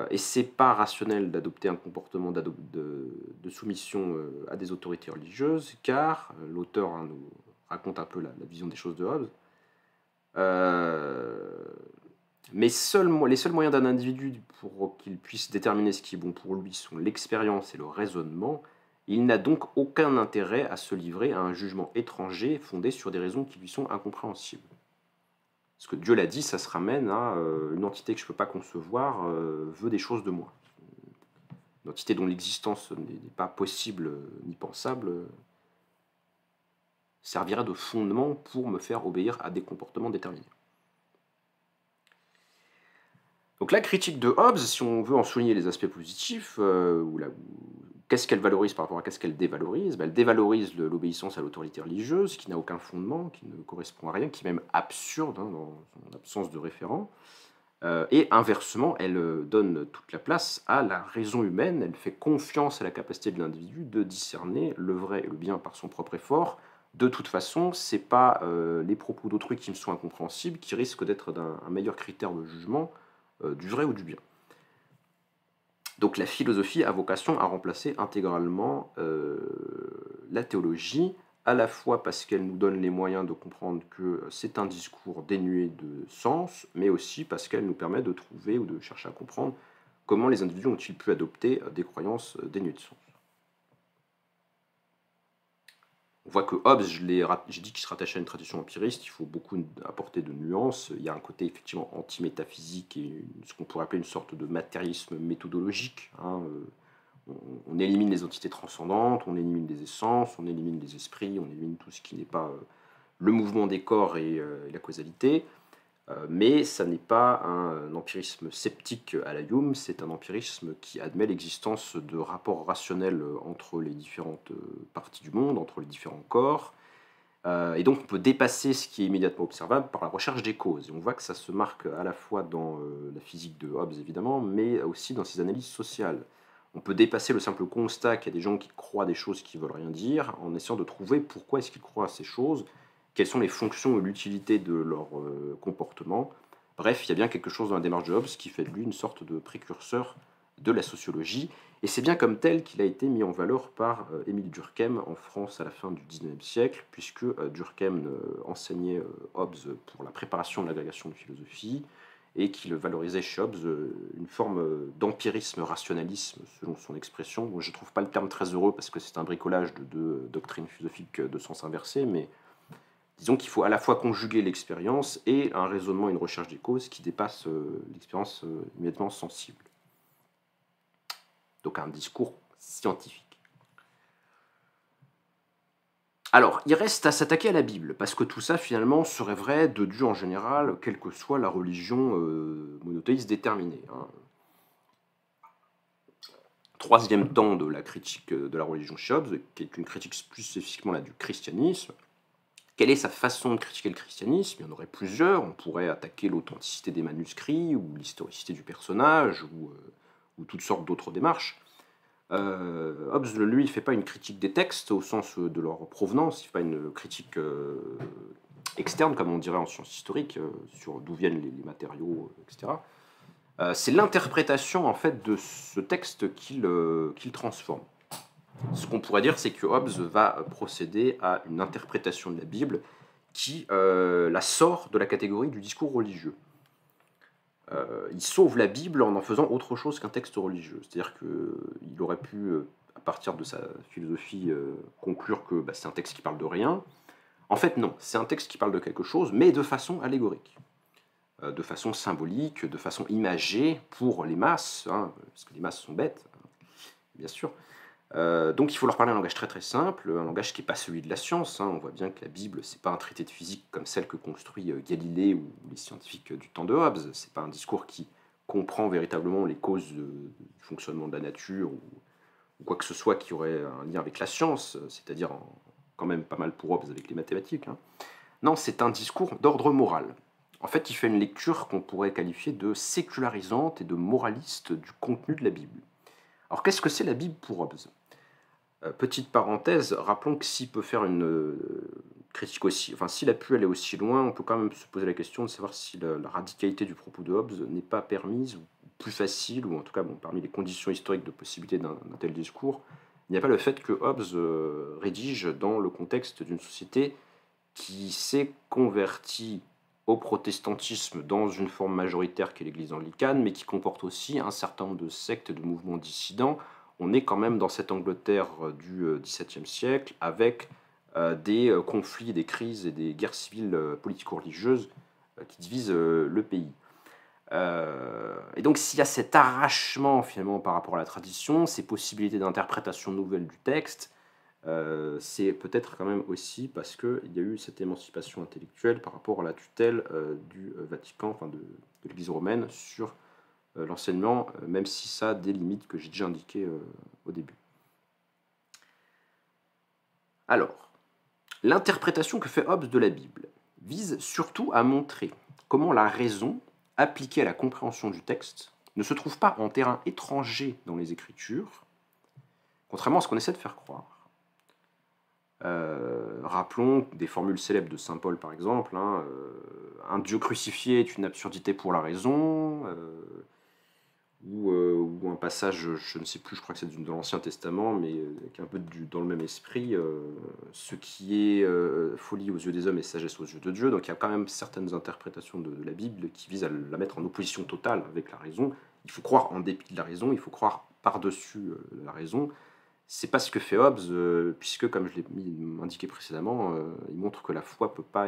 Et c'est pas rationnel d'adopter un comportement de soumission à des autorités religieuses, car l'auteur nous raconte un peu la vision des choses de Hobbes. Mais les seuls moyens d'un individu pour qu'il puisse déterminer ce qui est bon pour lui sont l'expérience et le raisonnement. Il n'a donc aucun intérêt à se livrer à un jugement étranger fondé sur des raisons qui lui sont incompréhensibles. Parce que Dieu l'a dit, ça se ramène à une entité que je ne peux pas concevoir veut des choses de moi. Une entité dont l'existence n'est pas possible ni pensable servira de fondement pour me faire obéir à des comportements déterminés. Donc la critique de Hobbes, si on veut en souligner les aspects positifs, qu'est-ce qu'elle valorise par rapport à qu'est-ce qu'elle dévalorise ? Elle dévalorise l'obéissance à l'autorité religieuse, qui n'a aucun fondement, qui ne correspond à rien, qui est même absurde dans son absence de référent. Et inversement, elle donne toute la place à la raison humaine, elle fait confiance à la capacité de l'individu de discerner le vrai et le bien par son propre effort. De toute façon, ce n'est pas les propos d'autrui qui me sont incompréhensibles qui risquent d'être un meilleur critère de jugement du vrai ou du bien. Donc la philosophie a vocation à remplacer intégralement la théologie, à la fois parce qu'elle nous donne les moyens de comprendre que c'est un discours dénué de sens, mais aussi parce qu'elle nous permet de trouver ou de chercher à comprendre comment les individus ont-ils pu adopter des croyances dénuées de sens. On voit que Hobbes, j'ai dit qu'il se rattachait à une tradition empiriste, il faut beaucoup apporter de nuances. Il y a un côté effectivement anti-métaphysique et ce qu'on pourrait appeler une sorte de matérialisme méthodologique. On élimine les entités transcendantes, on élimine les essences, on élimine les esprits, on élimine tout ce qui n'est pas le mouvement des corps et la causalité. Mais ça n'est pas un empirisme sceptique à la Hume, c'est un empirisme qui admet l'existence de rapports rationnels entre les différentes parties du monde, entre les différents corps, et donc on peut dépasser ce qui est immédiatement observable par la recherche des causes. Et on voit que ça se marque à la fois dans la physique de Hobbes, évidemment, mais aussi dans ses analyses sociales. On peut dépasser le simple constat qu'il y a des gens qui croient des choses qui ne veulent rien dire, en essayant de trouver pourquoi est-ce qu'ils croient à ces choses, quelles sont les fonctions ou l'utilité de leur comportement. Bref, il y a bien quelque chose dans la démarche de Hobbes qui fait de lui une sorte de précurseur de la sociologie, et c'est bien comme tel qu'il a été mis en valeur par Émile Durkheim en France à la fin du XIXe siècle, puisque Durkheim enseignait Hobbes pour la préparation de l'agrégation de philosophie, et qu'il valorisait chez Hobbes une forme d'empirisme rationalisme, selon son expression. Bon, je ne trouve pas le terme très heureux, parce que c'est un bricolage de deux doctrines philosophiques de sens inversé, mais disons qu'il faut à la fois conjuguer l'expérience et un raisonnement et une recherche des causes qui dépassent l'expérience immédiatement sensible. Donc un discours scientifique. Alors, il reste à s'attaquer à la Bible, parce que tout ça, finalement, serait vrai de Dieu en général, quelle que soit la religion monothéiste déterminée. Troisième temps de la critique de la religion chez Hobbes, qui est une critique plus spécifiquement là, du christianisme. Quelle est sa façon de critiquer le christianisme ? Il y en aurait plusieurs. On pourrait attaquer l'authenticité des manuscrits, ou l'historicité du personnage, ou toutes sortes d'autres démarches. Hobbes, lui, il ne fait pas une critique des textes au sens de leur provenance, il ne fait pas une critique externe, comme on dirait en sciences historiques, sur d'où viennent les matériaux, etc. C'est l'interprétation en fait de ce texte qu'il transforme. Ce qu'on pourrait dire, c'est que Hobbes va procéder à une interprétation de la Bible qui la sort de la catégorie du discours religieux. Il sauve la Bible en faisant autre chose qu'un texte religieux. C'est-à-dire qu'il aurait pu, à partir de sa philosophie, conclure que c'est un texte qui parle de rien. En fait, non, c'est un texte qui parle de quelque chose, mais de façon allégorique, de façon symbolique, de façon imagée pour les masses, hein, parce que les masses sont bêtes, bien sûr. Donc il faut leur parler un langage très très simple, un langage qui n'est pas celui de la science. On voit bien que la Bible, c'est pas un traité de physique comme celle que construit Galilée ou les scientifiques du temps de Hobbes. C'est pas un discours qui comprend véritablement les causes du fonctionnement de la nature ou quoi que ce soit qui aurait un lien avec la science, c'est-à-dire quand même pas mal pour Hobbes avec les mathématiques. Non, c'est un discours d'ordre moral. En fait, il fait une lecture qu'on pourrait qualifier de sécularisante et de moraliste du contenu de la Bible. Alors qu'est-ce que c'est la Bible pour Hobbes ? Petite parenthèse, rappelons que s'il peut faire une critique aussi, enfin s'il a pu aller aussi loin, on peut quand même se poser la question de savoir si la radicalité du propos de Hobbes n'est pas permise, ou plus facile, ou en tout cas parmi les conditions historiques de possibilité d'un tel discours, il n'y a pas le fait que Hobbes rédige dans le contexte d'une société qui s'est convertie au protestantisme dans une forme majoritaire qu'est l'Église anglicane, mais qui comporte aussi un certain nombre de sectes et de mouvements dissidents. On est quand même dans cette Angleterre du XVIIe siècle, avec des conflits, des crises et des guerres civiles politico-religieuses qui divisent le pays. Et donc s'il y a cet arrachement finalement par rapport à la tradition, ces possibilités d'interprétation nouvelle du texte, c'est peut-être quand même aussi parce qu'il y a eu cette émancipation intellectuelle par rapport à la tutelle du Vatican, enfin de l'Église romaine, sur l'enseignement, même si ça a des limites que j'ai déjà indiquées au début. Alors, l'interprétation que fait Hobbes de la Bible vise surtout à montrer comment la raison, appliquée à la compréhension du texte, ne se trouve pas en terrain étranger dans les Écritures, contrairement à ce qu'on essaie de faire croire. Rappelons des formules célèbres de saint Paul par exemple, un Dieu crucifié est une absurdité pour la raison, ou un passage, je ne sais plus, je crois que c'est de l'Ancien Testament, mais qui est un peu dans le même esprit, ce qui est folie aux yeux des hommes et sagesse aux yeux de Dieu. Donc il y a quand même certaines interprétations de la Bible qui visent à la mettre en opposition totale avec la raison. Il faut croire en dépit de la raison, il faut croire par-dessus la raison. C'est pas ce que fait Hobbes, puisque, comme je l'ai indiqué précédemment, il montre que la foi ne peut pas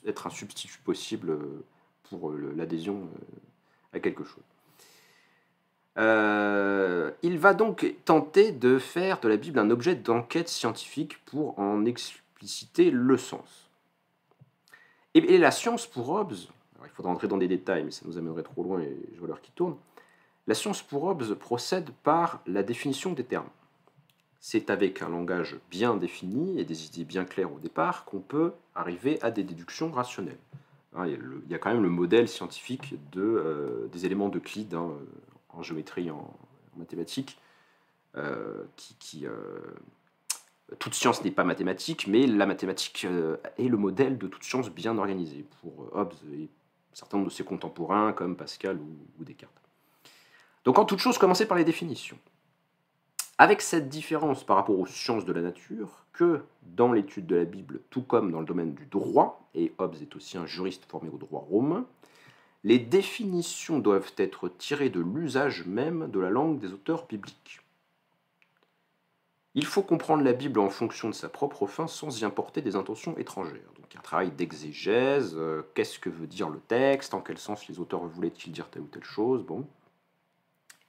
être un substitut possible pour l'adhésion à quelque chose. Il va donc tenter de faire de la Bible un objet d'enquête scientifique pour en expliciter le sens. Et la science pour Hobbes, alors il faudra entrer dans des détails, mais ça nous amènerait trop loin et je vois l'heure qui tourne, la science pour Hobbes procède par la définition des termes. C'est avec un langage bien défini et des idées bien claires au départ qu'on peut arriver à des déductions rationnelles. Il y a quand même le modèle scientifique des éléments d'Euclide en géométrie, en mathématiques, toute science n'est pas mathématique, mais la mathématique est le modèle de toute science bien organisée pour Hobbes et un certain nombre de ses contemporains comme Pascal ou Descartes. Donc en toute chose, commencer par les définitions. Avec cette différence par rapport aux sciences de la nature, que dans l'étude de la Bible, tout comme dans le domaine du droit, et Hobbes est aussi un juriste formé au droit romain, les définitions doivent être tirées de l'usage même de la langue des auteurs bibliques. Il faut comprendre la Bible en fonction de sa propre fin sans y importer des intentions étrangères. Donc un travail d'exégèse, qu'est-ce que veut dire le texte, en quel sens les auteurs voulaient-ils dire telle ou telle chose, bon.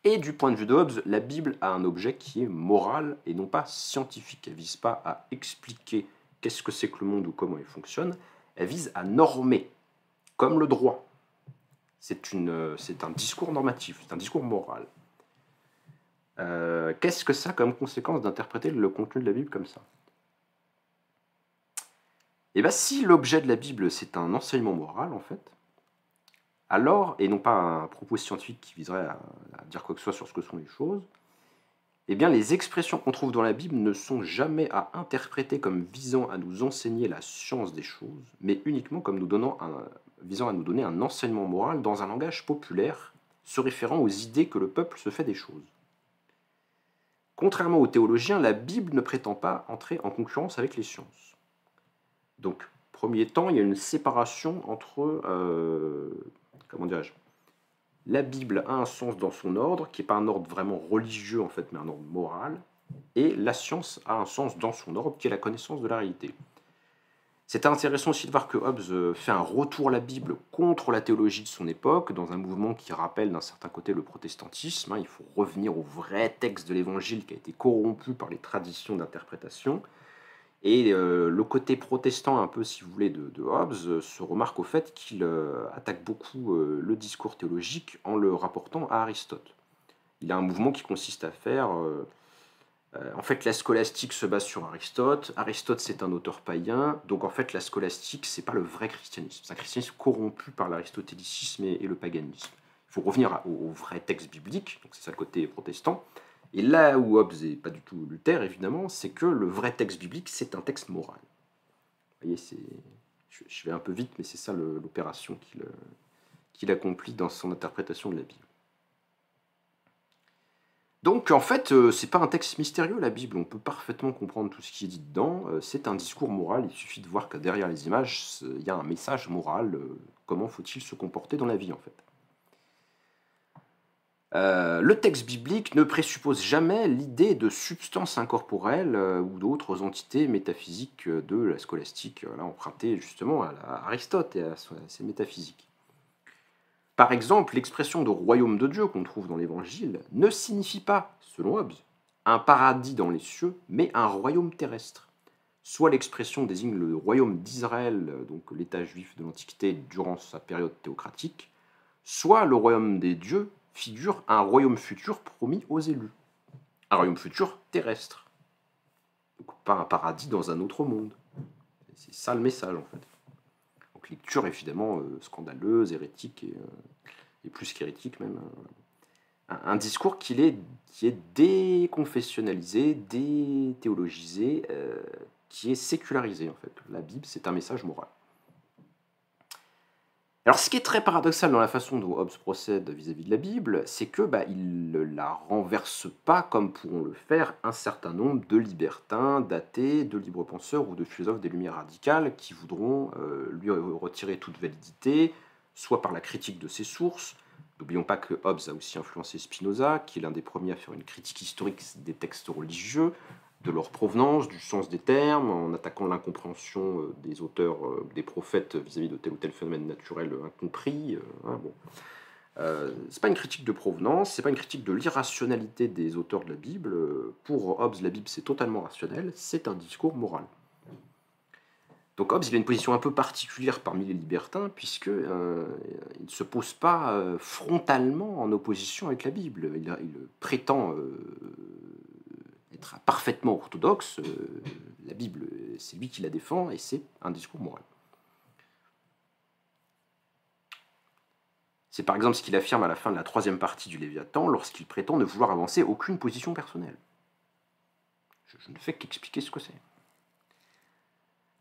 Et du point de vue de Hobbes, la Bible a un objet qui est moral et non pas scientifique. Elle ne vise pas à expliquer qu'est-ce que c'est que le monde ou comment il fonctionne, elle vise à normer, comme le droit. C'est un discours normatif, c'est un discours moral. Qu'est-ce que ça a comme conséquence d'interpréter le contenu de la Bible comme ça ? Et bien si l'objet de la Bible c'est un enseignement moral en fait, alors, et non pas un propos scientifique qui viserait à dire quoi que ce soit sur ce que sont les choses, eh bien les expressions qu'on trouve dans la Bible ne sont jamais à interpréter comme visant à nous enseigner la science des choses, mais uniquement comme visant à nous donner un enseignement moral dans un langage populaire, se référant aux idées que le peuple se fait des choses. Contrairement aux théologiens, la Bible ne prétend pas entrer en concurrence avec les sciences. Donc, premier temps, il y a une séparation entre, comment dirais-je, la Bible a un sens dans son ordre, qui n'est pas un ordre vraiment religieux en fait, mais un ordre moral, et la science a un sens dans son ordre, qui est la connaissance de la réalité. C'est intéressant aussi de voir que Hobbes fait un retour à la Bible contre la théologie de son époque, dans un mouvement qui rappelle d'un certain côté le protestantisme. Il faut revenir au vrai texte de l'Évangile qui a été corrompu par les traditions d'interprétation. Et le côté protestant, un peu, si vous voulez, de Hobbes se remarque au fait qu'il attaque beaucoup le discours théologique en le rapportant à Aristote. Il a un mouvement qui consiste à faire... en fait, la scolastique se base sur Aristote. Aristote, c'est un auteur païen. Donc, en fait, la scolastique, c'est pas le vrai christianisme. C'est un christianisme corrompu par l'aristotélicisme et le paganisme. Il faut revenir au vrai texte biblique. Donc, c'est ça le côté protestant. Et là où Hobbes n'est pas du tout Luther, évidemment, c'est que le vrai texte biblique, c'est un texte moral. Vous voyez, je vais un peu vite, mais c'est ça l'opération qu'il accomplit dans son interprétation de la Bible. Donc, en fait, c'est pas un texte mystérieux, la Bible. On peut parfaitement comprendre tout ce qui est dit dedans. C'est un discours moral. Il suffit de voir que derrière les images, il y a un message moral. Comment faut-il se comporter dans la vie, en fait. Le texte biblique ne présuppose jamais l'idée de substance incorporelle ou d'autres entités métaphysiques de la scolastique, là, empruntée justement à Aristote et à ses métaphysiques. Par exemple, l'expression de royaume de Dieu qu'on trouve dans l'Évangile ne signifie pas, selon Hobbes, un paradis dans les cieux, mais un royaume terrestre. Soit l'expression désigne le royaume d'Israël, donc l'État juif de l'Antiquité durant sa période théocratique, soit le royaume des dieux figure un royaume futur promis aux élus. Un royaume futur terrestre. Donc pas un paradis dans un autre monde. C'est ça le message en fait. Donc lecture évidemment scandaleuse, hérétique et plus qu'hérétique même. Un discours qui est déconfessionnalisé, déthéologisé, qui est sécularisé en fait. La Bible c'est un message moral. Alors, ce qui est très paradoxal dans la façon dont Hobbes procède vis-à-vis de la Bible, c'est que il ne la renverse pas comme pourront le faire un certain nombre de libertins, d'athées, de libres penseurs ou de philosophes des Lumières radicales qui voudront lui retirer toute validité, soit par la critique de ses sources. N'oublions pas que Hobbes a aussi influencé Spinoza, qui est l'un des premiers à faire une critique historique des textes religieux, de leur provenance, du sens des termes, en attaquant l'incompréhension des auteurs, des prophètes vis-à-vis de tel ou tel phénomène naturel incompris. Bon. C'est pas une critique de provenance, c'est pas une critique de l'irrationalité des auteurs de la Bible. Pour Hobbes, la Bible c'est totalement rationnel, c'est un discours moral. Donc Hobbes il a une position un peu particulière parmi les libertins, puisque il ne se pose pas frontalement en opposition avec la Bible. Il prétend être parfaitement orthodoxe, la Bible, c'est lui qui la défend, et c'est un discours moral. C'est par exemple ce qu'il affirme à la fin de la troisième partie du Léviathan, lorsqu'il prétend ne vouloir avancer aucune position personnelle. Je ne fais qu'expliquer ce que c'est.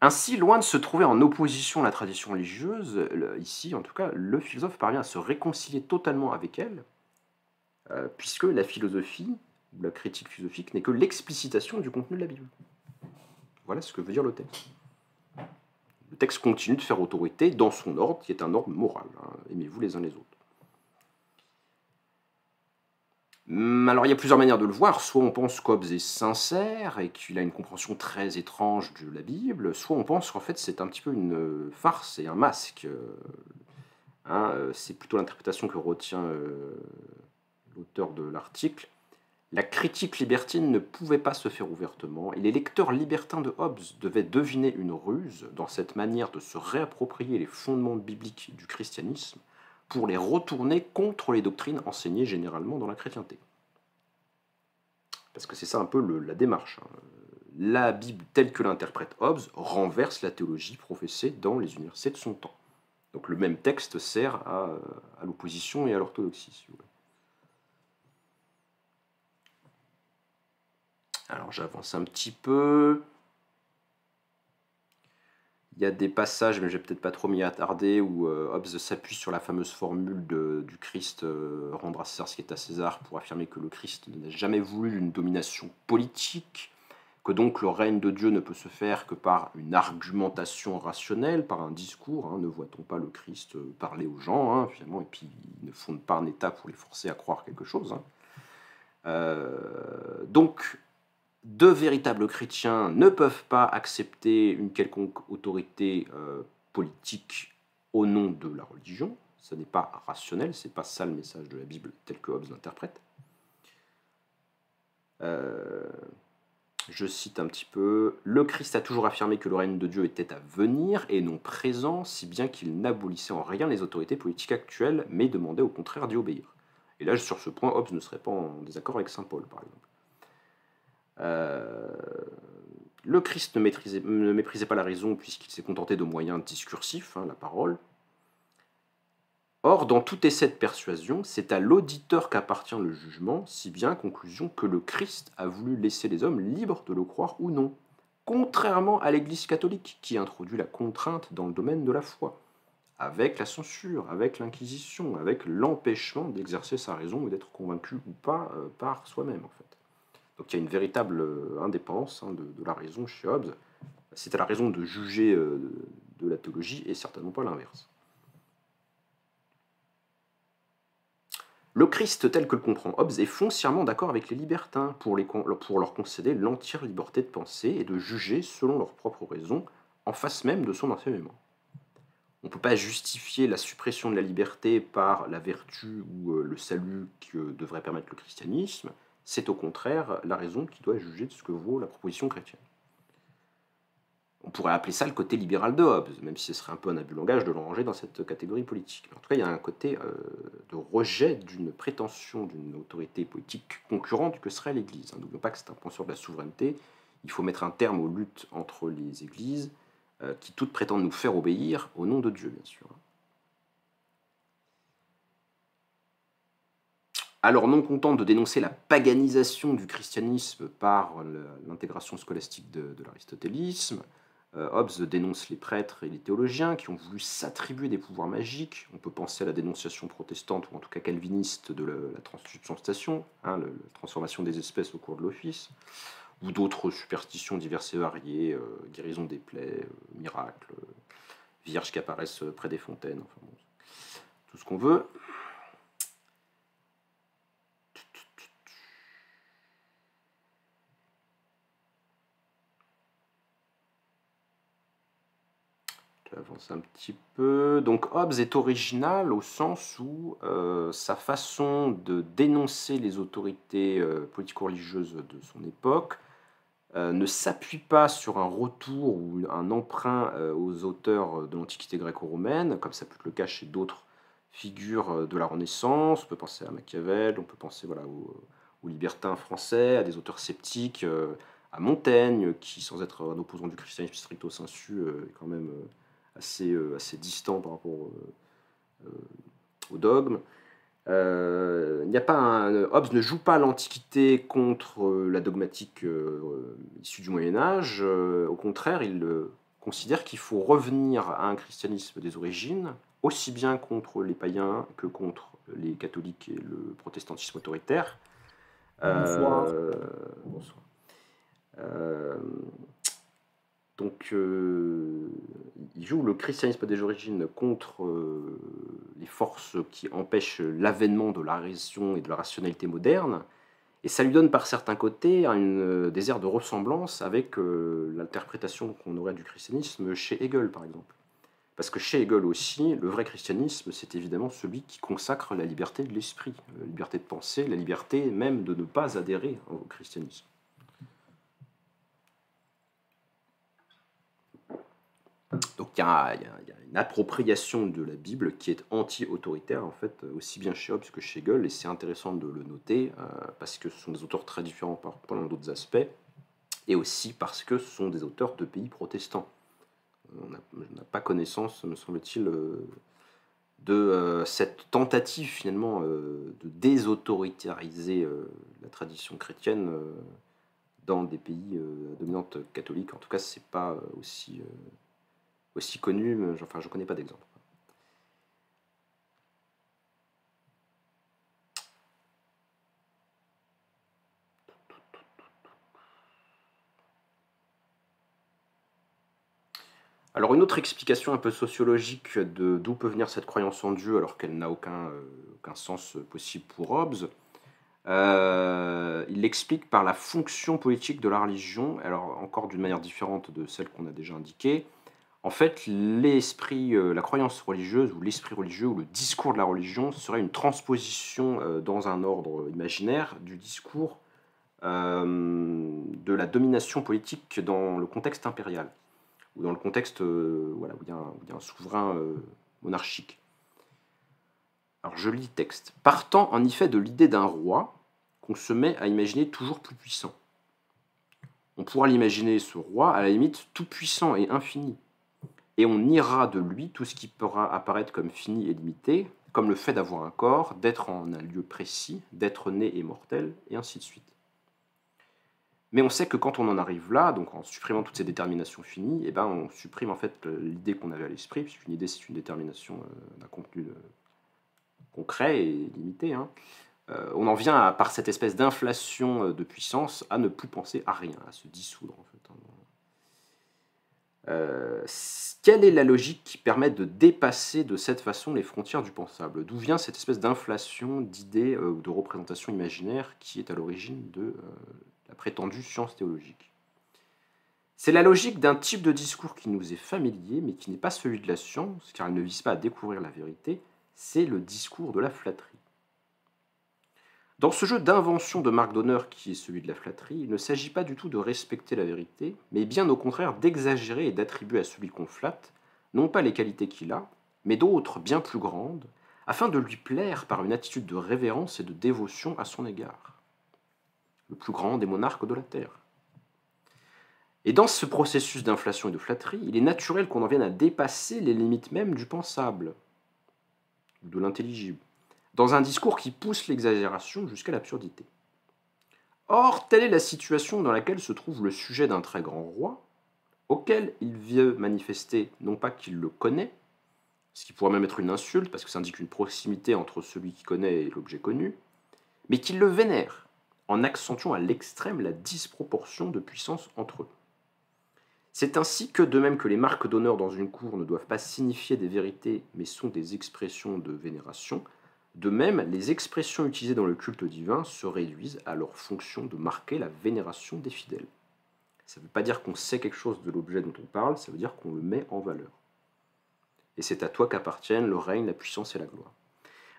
Ainsi, loin de se trouver en opposition à la tradition religieuse, ici en tout cas, le philosophe parvient à se réconcilier totalement avec elle, puisque la philosophie, ou la critique philosophique, n'est que l'explicitation du contenu de la Bible. Voilà ce que veut dire le texte. Le texte continue de faire autorité dans son ordre, qui est un ordre moral. Aimez-vous les uns les autres. Alors il y a plusieurs manières de le voir. Soit on pense qu'Hobbes est sincère et qu'il a une compréhension très étrange de la Bible, soit on pense qu'en fait c'est un petit peu une farce et un masque. C'est plutôt l'interprétation que retient l'auteur de l'article. La critique libertine ne pouvait pas se faire ouvertement, et les lecteurs libertins de Hobbes devaient deviner une ruse dans cette manière de se réapproprier les fondements bibliques du christianisme pour les retourner contre les doctrines enseignées généralement dans la chrétienté. Parce que c'est ça un peu la démarche. La Bible telle que l'interprète Hobbes renverse la théologie professée dans les universités de son temps. Donc le même texte sert à l'opposition et à l'orthodoxie, si vous voulez. Alors j'avance un petit peu. Il y a des passages, mais je vais peut-être pas trop m'y attarder, où Hobbes s'appuie sur la fameuse formule du Christ, rendre à César ce qui est à César, pour affirmer que le Christ n'a jamais voulu une domination politique, que donc le règne de Dieu ne peut se faire que par une argumentation rationnelle, par un discours. Hein, ne voit-on pas le Christ parler aux gens, hein, finalement, et puis il ne fonde pas un État pour les forcer à croire quelque chose. Hein. Donc, de véritables chrétiens ne peuvent pas accepter une quelconque autorité politique au nom de la religion. Ce n'est pas rationnel, c'est pas ça le message de la Bible tel que Hobbes l'interprète. Je cite un petit peu. Le Christ a toujours affirmé que le règne de Dieu était à venir et non présent, si bien qu'il n'abolissait en rien les autorités politiques actuelles, mais demandait au contraire d'y obéir. Et là, sur ce point, Hobbes ne serait pas en désaccord avec saint Paul, par exemple. Le Christ ne méprisait pas la raison puisqu'il s'est contenté de moyens discursifs, hein, la parole. Or, dans tout essai de persuasion, c'est à l'auditeur qu'appartient le jugement, si bien, conclusion, que le Christ a voulu laisser les hommes libres de le croire ou non, contrairement à l'Église catholique, qui introduit la contrainte dans le domaine de la foi, avec la censure, avec l'Inquisition, avec l'empêchement d'exercer sa raison ou d'être convaincu ou pas par soi-même, en fait. Donc il y a une véritable indépendance de la raison chez Hobbes. C'est à la raison de juger de la théologie et certainement pas l'inverse. Le Christ tel que le comprend Hobbes est foncièrement d'accord avec les libertins pour leur concéder l'entière liberté de penser et de juger selon leurs propres raisons en face même de son enseignement. On ne peut pas justifier la suppression de la liberté par la vertu ou le salut que devrait permettre le christianisme. C'est au contraire la raison qui doit juger de ce que vaut la proposition chrétienne. On pourrait appeler ça le côté libéral de Hobbes, même si ce serait un peu un abus de langage de le ranger dans cette catégorie politique. En tout cas, il y a un côté de rejet d'une prétention d'une autorité politique concurrente que serait l'Église. N'oublions pas que c'est un penseur de la souveraineté. Il faut mettre un terme aux luttes entre les Églises, qui toutes prétendent nous faire obéir au nom de Dieu, bien sûr. Alors, non content de dénoncer la paganisation du christianisme par l'intégration scolastique de l'aristotélisme, Hobbes dénonce les prêtres et les théologiens qui ont voulu s'attribuer des pouvoirs magiques. On peut penser à la dénonciation protestante, ou en tout cas calviniste, de la transsubstantiation, hein, la transformation des espèces au cours de l'office, ou d'autres superstitions diverses et variées, guérison des plaies, miracles, vierges qui apparaissent près des fontaines, enfin bon, tout ce qu'on veut. J'avance un petit peu. Donc Hobbes est original au sens où sa façon de dénoncer les autorités politico-religieuses de son époque ne s'appuie pas sur un retour ou un emprunt aux auteurs de l'Antiquité gréco-romaine, comme ça peut être le cas chez d'autres figures de la Renaissance. On peut penser à Machiavel, on peut penser voilà, aux libertins français, à des auteurs sceptiques, à Montaigne, qui, sans être un opposant du christianisme stricto sensu, est quand même assez distant par rapport au dogme. Il n'y a pas Hobbes ne joue pas l'Antiquité contre la dogmatique issue du Moyen-Âge. Au contraire, il considère qu'il faut revenir à un christianisme des origines, aussi bien contre les païens que contre les catholiques et le protestantisme autoritaire. Bonsoir. Bonsoir. Donc, il joue le christianisme des origines contre les forces qui empêchent l'avènement de la raison et de la rationalité moderne, et ça lui donne par certains côtés des airs de ressemblance avec l'interprétation qu'on aurait du christianisme chez Hegel, par exemple. Parce que chez Hegel aussi, le vrai christianisme, c'est évidemment celui qui consacre la liberté de l'esprit, la liberté de penser, la liberté même de ne pas adhérer au christianisme. Donc il y a une appropriation de la Bible qui est anti-autoritaire, en fait, aussi bien chez Hobbes que chez Hegel, et c'est intéressant de le noter, parce que ce sont des auteurs très différents par plein d'autres aspects, et aussi parce que ce sont des auteurs de pays protestants. On n'a pas connaissance, me semble-t-il, de cette tentative, finalement, de désautoritariser la tradition chrétienne dans des pays à dominante catholique. En tout cas, c'est pas aussi aussi connu, mais enfin, je ne connais pas d'exemple. Alors une autre explication un peu sociologique de d'où peut venir cette croyance en Dieu alors qu'elle n'a aucun sens possible pour Hobbes, il l'explique par la fonction politique de la religion, alors encore d'une manière différente de celle qu'on a déjà indiquée. En fait, la croyance religieuse ou l'esprit religieux ou le discours de la religion serait une transposition dans un ordre imaginaire du discours de la domination politique dans le contexte impérial ou dans le contexte voilà, où il y a un souverain monarchique. Alors je lis le texte. Partant en effet de l'idée d'un roi qu'on se met à imaginer toujours plus puissant. On pourra l'imaginer, ce roi, à la limite, tout puissant et infini. Et on niera de lui tout ce qui pourra apparaître comme fini et limité, comme le fait d'avoir un corps, d'être en un lieu précis, d'être né et mortel, et ainsi de suite. Mais on sait que quand on en arrive là, donc en supprimant toutes ces déterminations finies, eh ben on supprime en fait l'idée qu'on avait à l'esprit, puisqu'une idée c'est une détermination d'un contenu concret et limité. Hein. On en vient, par cette espèce d'inflation de puissance, à ne plus penser à rien, à se dissoudre en fait. Quelle est la logique qui permet de dépasser de cette façon les frontières du pensable? D'où vient cette espèce d'inflation d'idées ou de représentations imaginaires qui est à l'origine de la prétendue science théologique? C'est la logique d'un type de discours qui nous est familier, mais qui n'est pas celui de la science, car il ne vise pas à découvrir la vérité, c'est le discours de la flatterie. Dans ce jeu d'invention de marque d'honneur qui est celui de la flatterie, il ne s'agit pas du tout de respecter la vérité, mais bien au contraire d'exagérer et d'attribuer à celui qu'on flatte, non pas les qualités qu'il a, mais d'autres bien plus grandes, afin de lui plaire par une attitude de révérence et de dévotion à son égard. Le plus grand des monarques de la Terre. Et dans ce processus d'inflation et de flatterie, il est naturel qu'on en vienne à dépasser les limites même du pensable, ou de l'intelligible, dans un discours qui pousse l'exagération jusqu'à l'absurdité. Or, telle est la situation dans laquelle se trouve le sujet d'un très grand roi, auquel il veut manifester non pas qu'il le connaît, ce qui pourrait même être une insulte, parce que ça indique une proximité entre celui qui connaît et l'objet connu, mais qu'il le vénère, en accentuant à l'extrême la disproportion de puissance entre eux. C'est ainsi que, de même que les marques d'honneur dans une cour ne doivent pas signifier des vérités, mais sont des expressions de vénération, de même, les expressions utilisées dans le culte divin se réduisent à leur fonction de marquer la vénération des fidèles. Ça ne veut pas dire qu'on sait quelque chose de l'objet dont on parle, ça veut dire qu'on le met en valeur. Et c'est à toi qu'appartiennent le règne, la puissance et la gloire.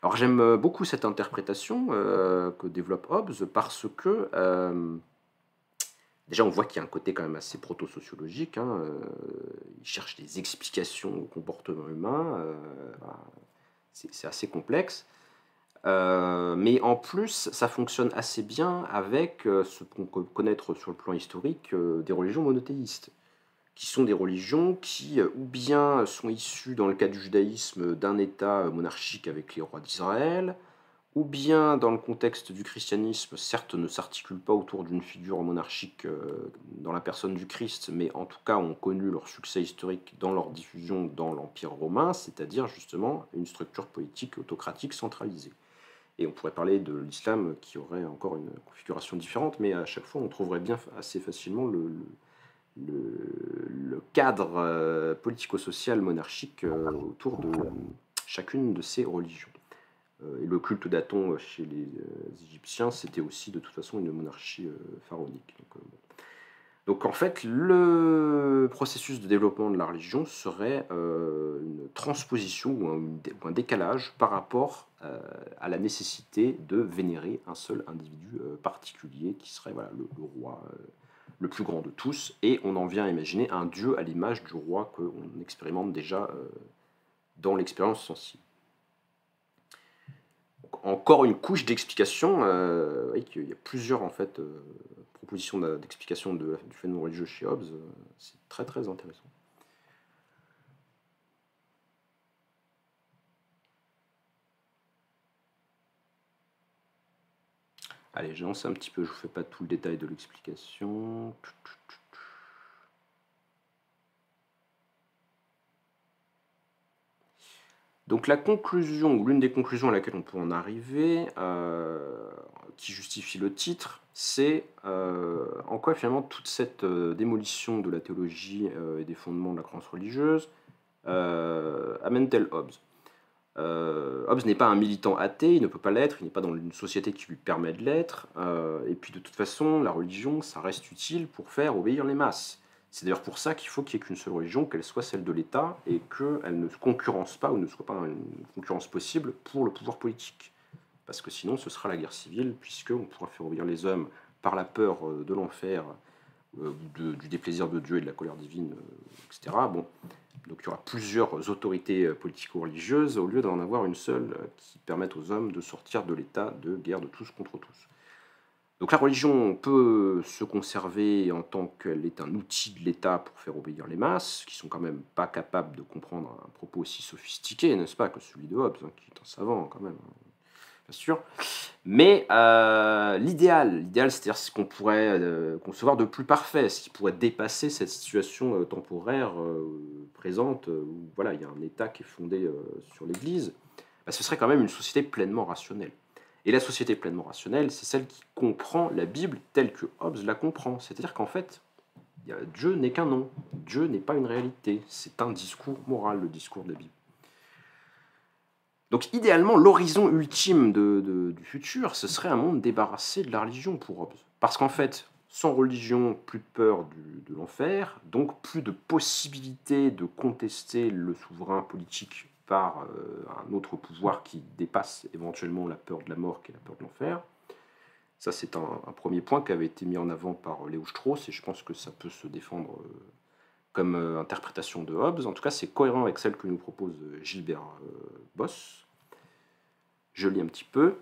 Alors j'aime beaucoup cette interprétation que développe Hobbes parce que déjà on voit qu'il y a un côté quand même assez proto-sociologique. Hein, il cherche des explications au comportement humain. Voilà, c'est assez complexe. Mais en plus, ça fonctionne assez bien avec ce qu'on peut connaître sur le plan historique des religions monothéistes, qui sont des religions qui ou bien sont issues, dans le cas du judaïsme, d'un État monarchique avec les rois d'Israël, ou bien dans le contexte du christianisme, certes ne s'articulent pas autour d'une figure monarchique dans la personne du Christ, mais en tout cas ont connu leur succès historique dans leur diffusion dans l'Empire romain, c'est-à-dire justement une structure politique autocratique centralisée. Et on pourrait parler de l'islam qui aurait encore une configuration différente, mais à chaque fois on trouverait bien assez facilement le cadre politico-social monarchique autour de chacune de ces religions. Et le culte d'Aton chez les Égyptiens, c'était aussi de toute façon une monarchie pharaonique. Donc en fait, le processus de développement de la religion serait une transposition ou un décalage par rapport à la nécessité de vénérer un seul individu particulier qui serait voilà, le roi le plus grand de tous, et on en vient à imaginer un dieu à l'image du roi qu'on expérimente déjà dans l'expérience sensible. Donc, encore une couche d'explication, il y a plusieurs en fait, propositions d'explication du phénomène religieux chez Hobbes, c'est très très intéressant. Allez, j'avance un petit peu, je ne vous fais pas tout le détail de l'explication. Donc la conclusion, ou l'une des conclusions à laquelle on peut en arriver, qui justifie le titre, c'est en quoi finalement toute cette démolition de la théologie et des fondements de la croyance religieuse amène-t-elle Hobbes? Hobbes n'est pas un militant athée, il ne peut pas l'être, il n'est pas dans une société qui lui permet de l'être, et puis de toute façon, la religion, ça reste utile pour faire obéir les masses. C'est d'ailleurs pour ça qu'il faut qu'il n'y ait qu'une seule religion, qu'elle soit celle de l'État, et qu'elle ne concurrence pas, ou ne soit pas une concurrence possible pour le pouvoir politique. Parce que sinon, ce sera la guerre civile, puisqu'on pourra faire obéir les hommes par la peur de l'enfer, du déplaisir de Dieu et de la colère divine, etc. Bon, donc il y aura plusieurs autorités politico-religieuses au lieu d'en avoir une seule qui permette aux hommes de sortir de l'état de guerre de tous contre tous. Donc la religion peut se conserver en tant qu'elle est un outil de l'État pour faire obéir les masses, qui sont quand même pas capables de comprendre un propos aussi sophistiqué, n'est-ce pas, que celui de Hobbes, qui est un savant quand même, bien sûr. Mais l'idéal, c'est-à-dire ce qu'on pourrait concevoir de plus parfait, ce qui pourrait dépasser cette situation temporaire présente, où voilà, il y a un État qui est fondé sur l'Église, bah, ce serait quand même une société pleinement rationnelle. Et la société pleinement rationnelle, c'est celle qui comprend la Bible telle que Hobbes la comprend. C'est-à-dire qu'en fait, Dieu n'est qu'un nom, Dieu n'est pas une réalité, c'est un discours moral, le discours de la Bible. Donc idéalement, l'horizon ultime du futur, ce serait un monde débarrassé de la religion pour Hobbes. Parce qu'en fait, sans religion, plus de peur de l'enfer, donc plus de possibilité de contester le souverain politique par un autre pouvoir qui dépasse éventuellement la peur de la mort qui est la peur de l'enfer. Ça, c'est un premier point qui avait été mis en avant par Léo Strauss, et je pense que ça peut se défendre comme interprétation de Hobbes. En tout cas, c'est cohérent avec celle que nous propose Gilbert Boss. Je lis un petit peu.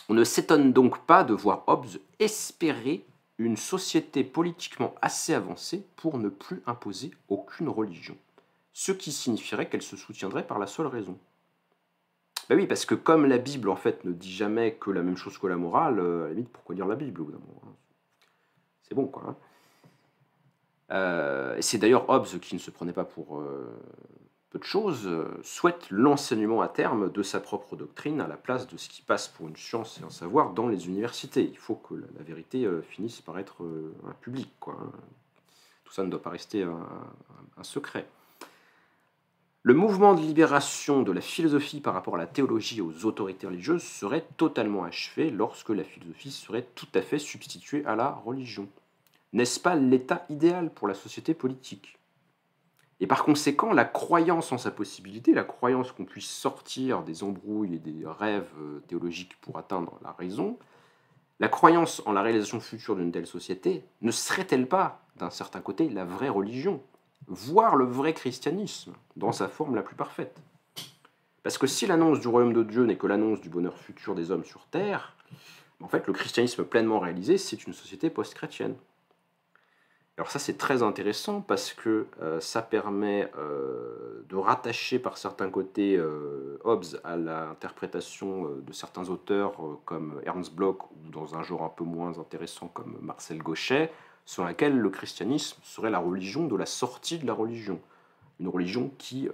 On ne s'étonne donc pas de voir Hobbes espérer une société politiquement assez avancée pour ne plus imposer aucune religion, ce qui signifierait qu'elle se soutiendrait par la seule raison. Ben oui, parce que comme la Bible en fait ne dit jamais que la même chose que la morale, à la limite, pourquoi lire la Bible au bout d'un moment, c'est bon, quoi. Et c'est d'ailleurs Hobbes qui ne se prenait pas pour peu de choses, souhaite l'enseignement à terme de sa propre doctrine à la place de ce qui passe pour une science et un savoir dans les universités. Il faut que la vérité finisse par être un public, quoi. Tout ça ne doit pas rester un secret. Le mouvement de libération de la philosophie par rapport à la théologie et aux autorités religieuses serait totalement achevé lorsque la philosophie serait tout à fait substituée à la religion. N'est-ce pas l'état idéal pour la société politique ? Et par conséquent, la croyance en sa possibilité, la croyance qu'on puisse sortir des embrouilles et des rêves théologiques pour atteindre la raison, la croyance en la réalisation future d'une telle société, ne serait-elle pas, d'un certain côté, la vraie religion, voire le vrai christianisme, dans sa forme la plus parfaite? Parce que si l'annonce du royaume de Dieu n'est que l'annonce du bonheur futur des hommes sur terre, en fait, le christianisme pleinement réalisé, c'est une société post-chrétienne. Alors ça, c'est très intéressant parce que ça permet de rattacher par certains côtés Hobbes à l'interprétation de certains auteurs comme Ernst Bloch ou dans un genre un peu moins intéressant comme Marcel Gauchet, selon laquelle le christianisme serait la religion de la sortie de la religion. Une religion qui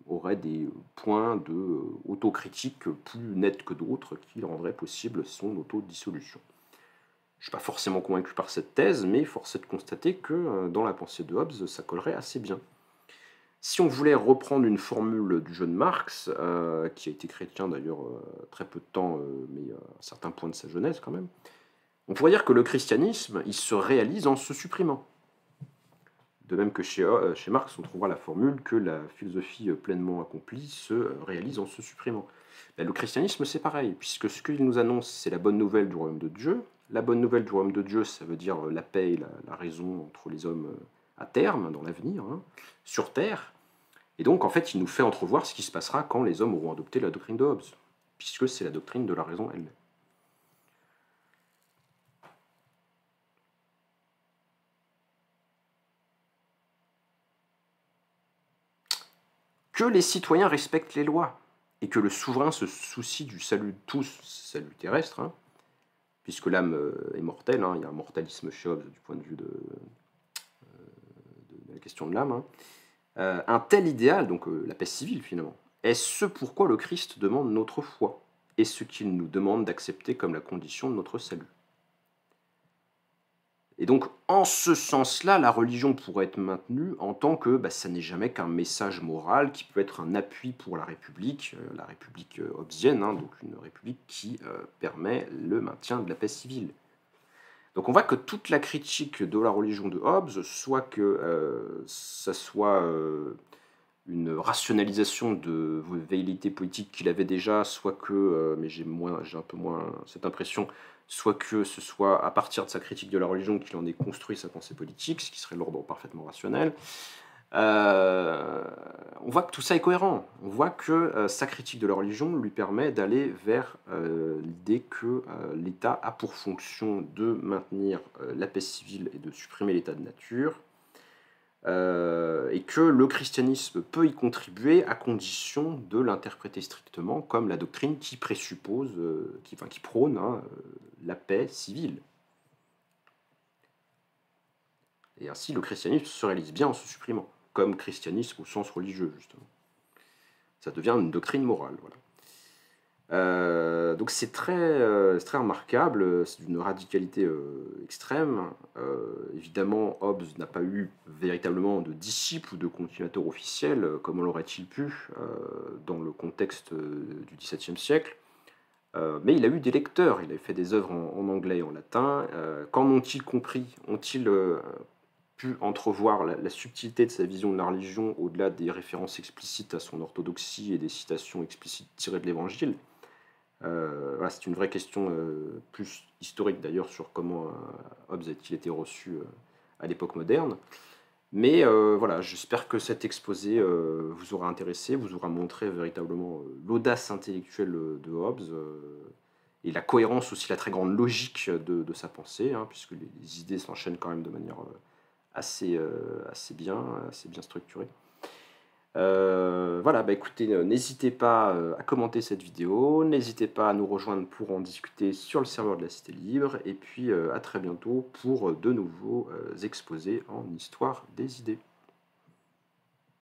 aurait des points d'autocritique plus nets que d'autres qui rendraient possible son autodissolution. Je ne suis pas forcément convaincu par cette thèse, mais force est de constater que dans la pensée de Hobbes, ça collerait assez bien. Si on voulait reprendre une formule du jeune Marx, qui a été chrétien d'ailleurs très peu de temps, mais à un certain point de sa jeunesse quand même, on pourrait dire que le christianisme, il se réalise en se supprimant. De même que chez Marx, on trouvera la formule que la philosophie pleinement accomplie se réalise en se supprimant. Ben, le christianisme, c'est pareil, puisque ce qu'il nous annonce, c'est la bonne nouvelle du royaume de Dieu. La bonne nouvelle du royaume de Dieu, ça veut dire la paix et la raison entre les hommes à terme, dans l'avenir, sur terre. Et donc, en fait, il nous fait entrevoir ce qui se passera quand les hommes auront adopté la doctrine de Hobbes, puisque c'est la doctrine de la raison elle-même. Que les citoyens respectent les lois, et que le souverain se soucie du salut de tous, salut terrestre, puisque l'âme est mortelle, il y a un mortalisme chez Hobbes du point de vue de la question de l'âme, Un tel idéal, donc la paix civile finalement, est ce pourquoi le Christ demande notre foi, et ce qu'il nous demande d'accepter comme la condition de notre salut. Et donc, en ce sens-là, la religion pourrait être maintenue en tant que ça n'est jamais qu'un message moral qui peut être un appui pour la République hobbesienne, hein, donc une République qui permet le maintien de la paix civile. Donc on voit que toute la critique de la religion de Hobbes, soit que ça soit une rationalisation de velléités politiques qu'il avait déjà, soit que, mais j'ai un peu moins cette impression, soit que ce soit à partir de sa critique de la religion qu'il en ait construit sa pensée politique, ce qui serait l'ordre parfaitement rationnel. On voit que tout ça est cohérent. On voit que sa critique de la religion lui permet d'aller vers l'idée que l'État a pour fonction de maintenir la paix civile et de supprimer l'état de nature, et que le christianisme peut y contribuer à condition de l'interpréter strictement comme la doctrine qui présuppose, qui prône la paix civile. Et ainsi, le christianisme se réalise bien en se supprimant, comme christianisme au sens religieux, justement. Ça devient une doctrine morale, voilà. Donc c'est très remarquable, c'est d'une radicalité extrême. Évidemment, Hobbes n'a pas eu véritablement de disciples ou de continuateurs officiels, comme on l'aurait-il pu dans le contexte du XVIIe siècle. Mais il a eu des lecteurs, il a fait des œuvres en anglais et en latin. Qu'en ont-ils compris? Ont-ils pu entrevoir la subtilité de sa vision de la religion au-delà des références explicites à son orthodoxie et des citations explicites tirées de l'Évangile? Voilà, c'est une vraie question plus historique d'ailleurs sur comment Hobbes a-t-il été reçu à l'époque moderne. Mais voilà, j'espère que cet exposé vous aura intéressé, vous aura montré véritablement l'audace intellectuelle de Hobbes et la cohérence aussi, la très grande logique de sa pensée, hein, puisque les idées s'enchaînent quand même de manière assez bien structurée. Voilà, écoutez, n'hésitez pas à commenter cette vidéo, n'hésitez pas à nous rejoindre pour en discuter sur le serveur de la Cité Libre, et puis à très bientôt pour de nouveaux exposés en histoire des idées.